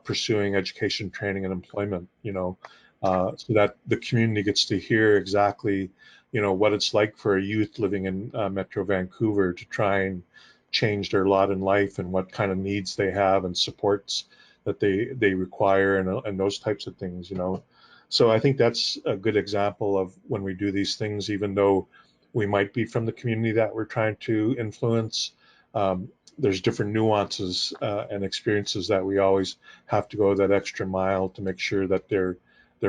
pursuing education, training, and employment, you know, so that the community gets to hear exactly, you know, what it's like for a youth living in Metro Vancouver to try and change their lot in life, and what kind of needs they have and supports that they require, and those types of things, you know. So I think that's a good example of when we do these things, even though we might be from the community that we're trying to influence, there's different nuances and experiences that we always have to go that extra mile to make sure that they're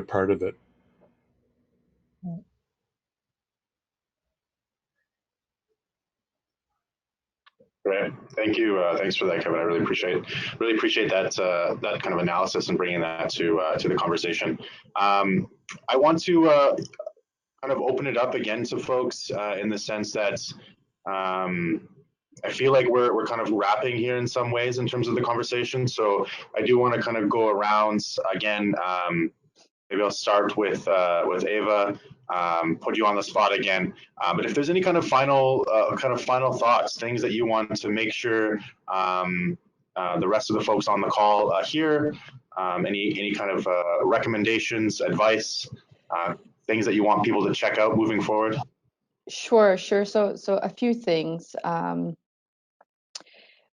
part of it. Great, thank you. Thanks for that, Kevin. I really appreciate that that kind of analysis and bringing that to the conversation. I want to kind of open it up again to folks in the sense that I feel like we're kind of wrapping here in some ways in terms of the conversation. So I do want to kind of go around again. Maybe I'll start with Ava, put you on the spot again. But if there's any kind of final thoughts, things that you want to make sure the rest of the folks on the call hear, any kind of recommendations, advice, things that you want people to check out moving forward. Sure. So a few things.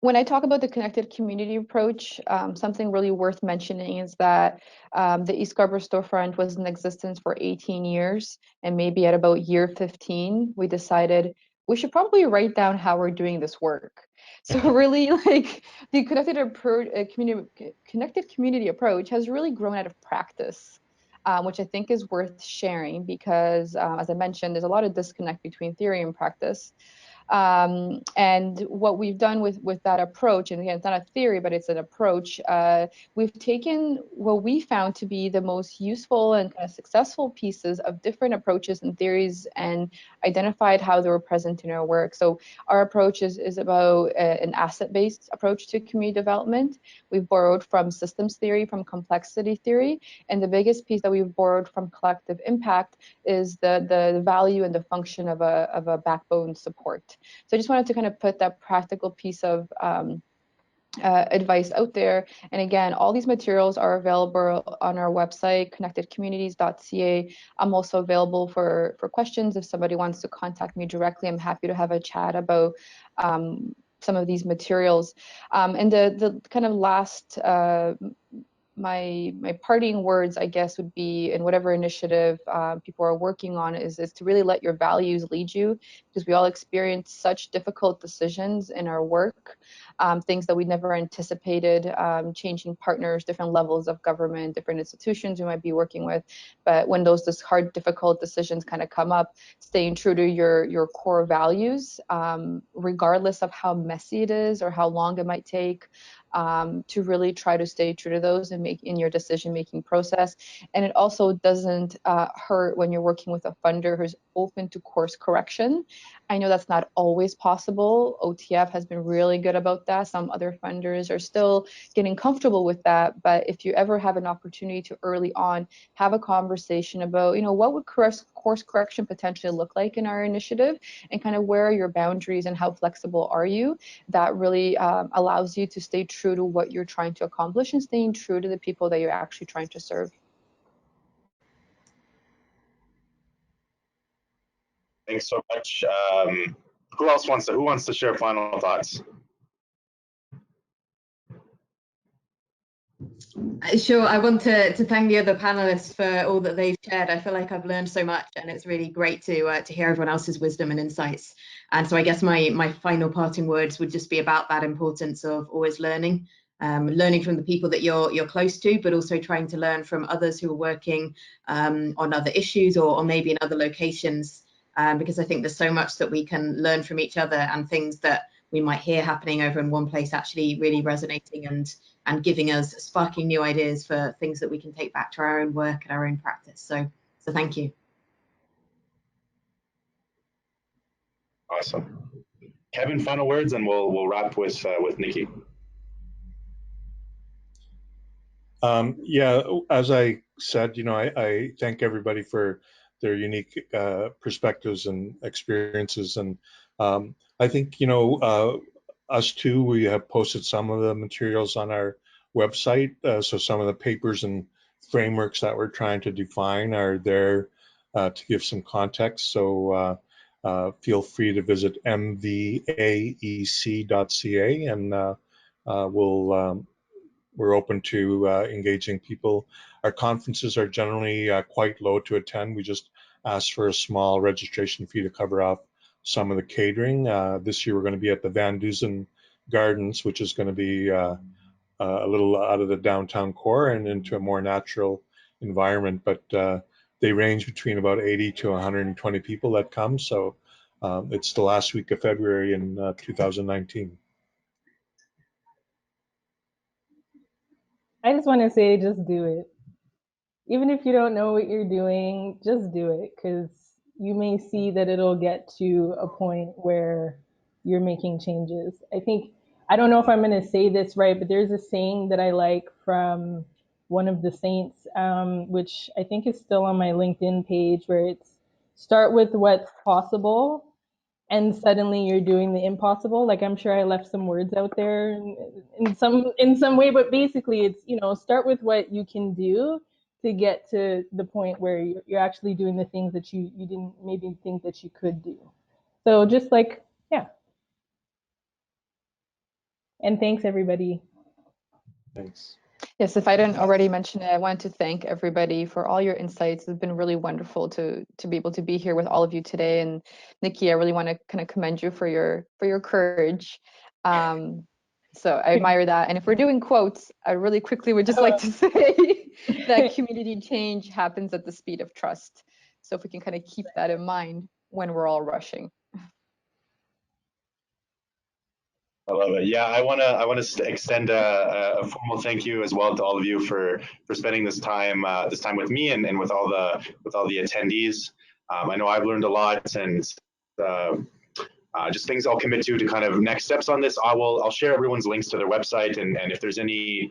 When I talk about the connected community approach, something really worth mentioning is that the East Scarborough storefront was in existence for 18 years, and maybe at about year 15, we decided we should probably write down how we're doing this work. So really, like, the connected community approach has really grown out of practice. Which I think is worth sharing, because, as I mentioned, there's a lot of disconnect between theory and practice. And what we've done with that approach, and again, it's not a theory, but it's an approach, we've taken what we found to be the most useful and kind of successful pieces of different approaches and theories, and identified how they were present in our work. So our approach is about an asset-based approach to community development. We've borrowed from systems theory, from complexity theory, and the biggest piece that we've borrowed from collective impact is the value and the function of a backbone support. So I just wanted to kind of put that practical piece of advice out there. And again, all these materials are available on our website, connectedcommunities.ca. I'm also available for questions. If somebody wants to contact me directly, I'm happy to have a chat about some of these materials. And the kind of last my parting words, I guess, would be, in whatever initiative people are working on, is to really let your values lead you, because we all experience such difficult decisions in our work, things that we never anticipated, changing partners, different levels of government, different institutions we might be working with. But when those hard, difficult decisions kind of come up, staying true to your core values, regardless of how messy it is or how long it might take, to really try to stay true to those and make in your decision-making process. And it also doesn't hurt when you're working with a funder who's open to course correction. I know that's not always possible. OTF has been really good about that. Some other funders are still getting comfortable with that. But if you ever have an opportunity to early on have a conversation about, what would course correction potentially look like in our initiative, and kind of where are your boundaries and how flexible are you, that really allows you to stay true to what you're trying to accomplish and staying true to the people that you're actually trying to serve. Thanks so much. Who wants to share final thoughts? Sure, I want to thank the other panelists for all that they've shared. I feel like I've learned so much, and it's really great to hear everyone else's wisdom and insights. And so I guess my final parting words would just be about that importance of always learning, learning from the people that you're close to, but also trying to learn from others who are working on other issues or maybe in other locations, because I think there's so much that we can learn from each other, and things that we might hear happening over in one place actually really resonating and giving us, sparking new ideas for things that we can take back to our own work and our own practice. So thank you. Awesome. Kevin, final words, and we'll wrap with Nikki. Yeah, as I said, I thank everybody for their unique perspectives and experiences. And I think, us too, we have posted some of the materials on our website. So some of the papers and frameworks that we're trying to define are there to give some context. So feel free to visit mvaec.ca, and we're open to engaging people. Our conferences are generally quite low to attend. We just ask for a small registration fee to cover off some of the catering. This year we're going to be at the Van Dusen Gardens, which is going to be a little out of the downtown core and into a more natural environment. But they range between about 80 to 120 people that come. So it's the last week of February in 2019. I just want to say, just do it. Even if you don't know what you're doing, just do it, because you may see that it'll get to a point where you're making changes. I don't know if I'm going to say this right, but there's a saying that I like from one of the saints, which I think is still on my LinkedIn page, where it's start with what's possible, and suddenly you're doing the impossible. Like, I'm sure I left some words out there in some way, but basically it's, start with what you can do to get to the point where you're actually doing the things that you didn't maybe think that you could do. So just yeah. And thanks, everybody. Thanks. Yes, if I didn't already mention it, I want to thank everybody for all your insights. It's been really wonderful to be able to be here with all of you today. And Nikki, I really want to kind of commend you for your courage. So I admire that. And if we're doing quotes, I really quickly would just like to say that community change happens at the speed of trust. So if we can kind of keep that in mind when we're all rushing. I love it. Yeah, I want to extend a formal thank you as well to all of you for spending this time with me and with all the attendees. I know I've learned a lot, and just things I'll commit to kind of next steps on this. I'll share everyone's links to their website, and if there's any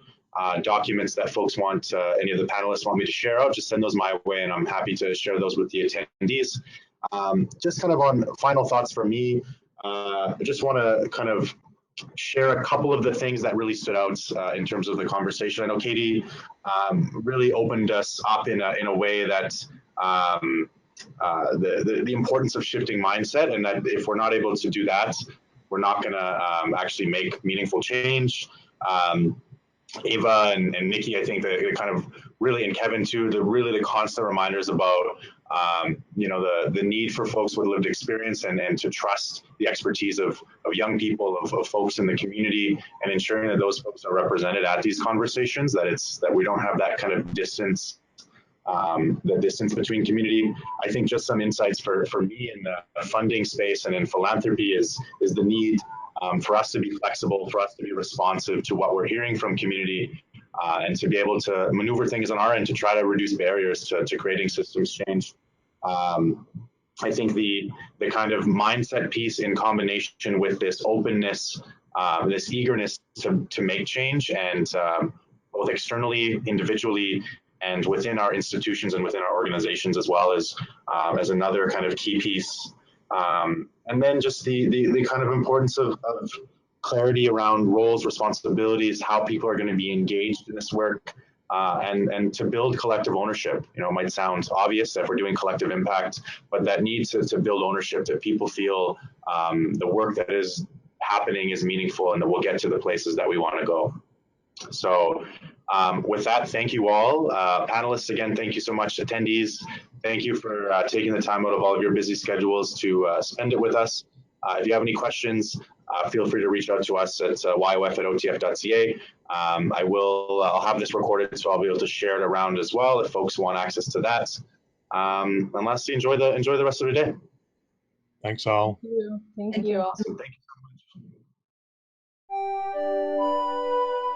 documents that folks want, any of the panelists want me to share out, just send those my way, and I'm happy to share those with the attendees. Just kind of on final thoughts for me, I just want to kind of share a couple of the things that really stood out in terms of the conversation. I know Katie really opened us up in a way that the importance of shifting mindset, and that if we're not able to do that, we're not going to actually make meaningful change. Ava and Nikki, I think that kind of really, and Kevin too, the constant reminders about the need for folks with lived experience and to trust the expertise of young people, of folks in the community, and ensuring that those folks are represented at these conversations, that we don't have that kind of distance, the distance between community. I think just some insights for me in the funding space and in philanthropy is the need for us to be flexible, for us to be responsive to what we're hearing from community, and to be able to maneuver things on our end to try to reduce barriers to creating systems change. I think the kind of mindset piece in combination with this openness, this eagerness to make change, and both externally, individually, and within our institutions and within our organizations as well as another kind of key piece. And then just the kind of importance of clarity around roles, responsibilities, how people are going to be engaged in this work, and to build collective ownership. You know, it might sound obvious that we're doing collective impact, but that needs to build ownership, that people feel the work that is happening is meaningful and that we'll get to the places that we want to go. So with that, thank you all. Panelists, again, thank you so much. Attendees, thank you for taking the time out of all of your busy schedules to spend it with us. If you have any questions, feel free to reach out to us at yof@otf.ca. I'll have this recorded, so I'll be able to share it around as well if folks want access to that. And lastly, enjoy the rest of your day. Thanks all. Thank you. Thank you all. Awesome. Thank you so much.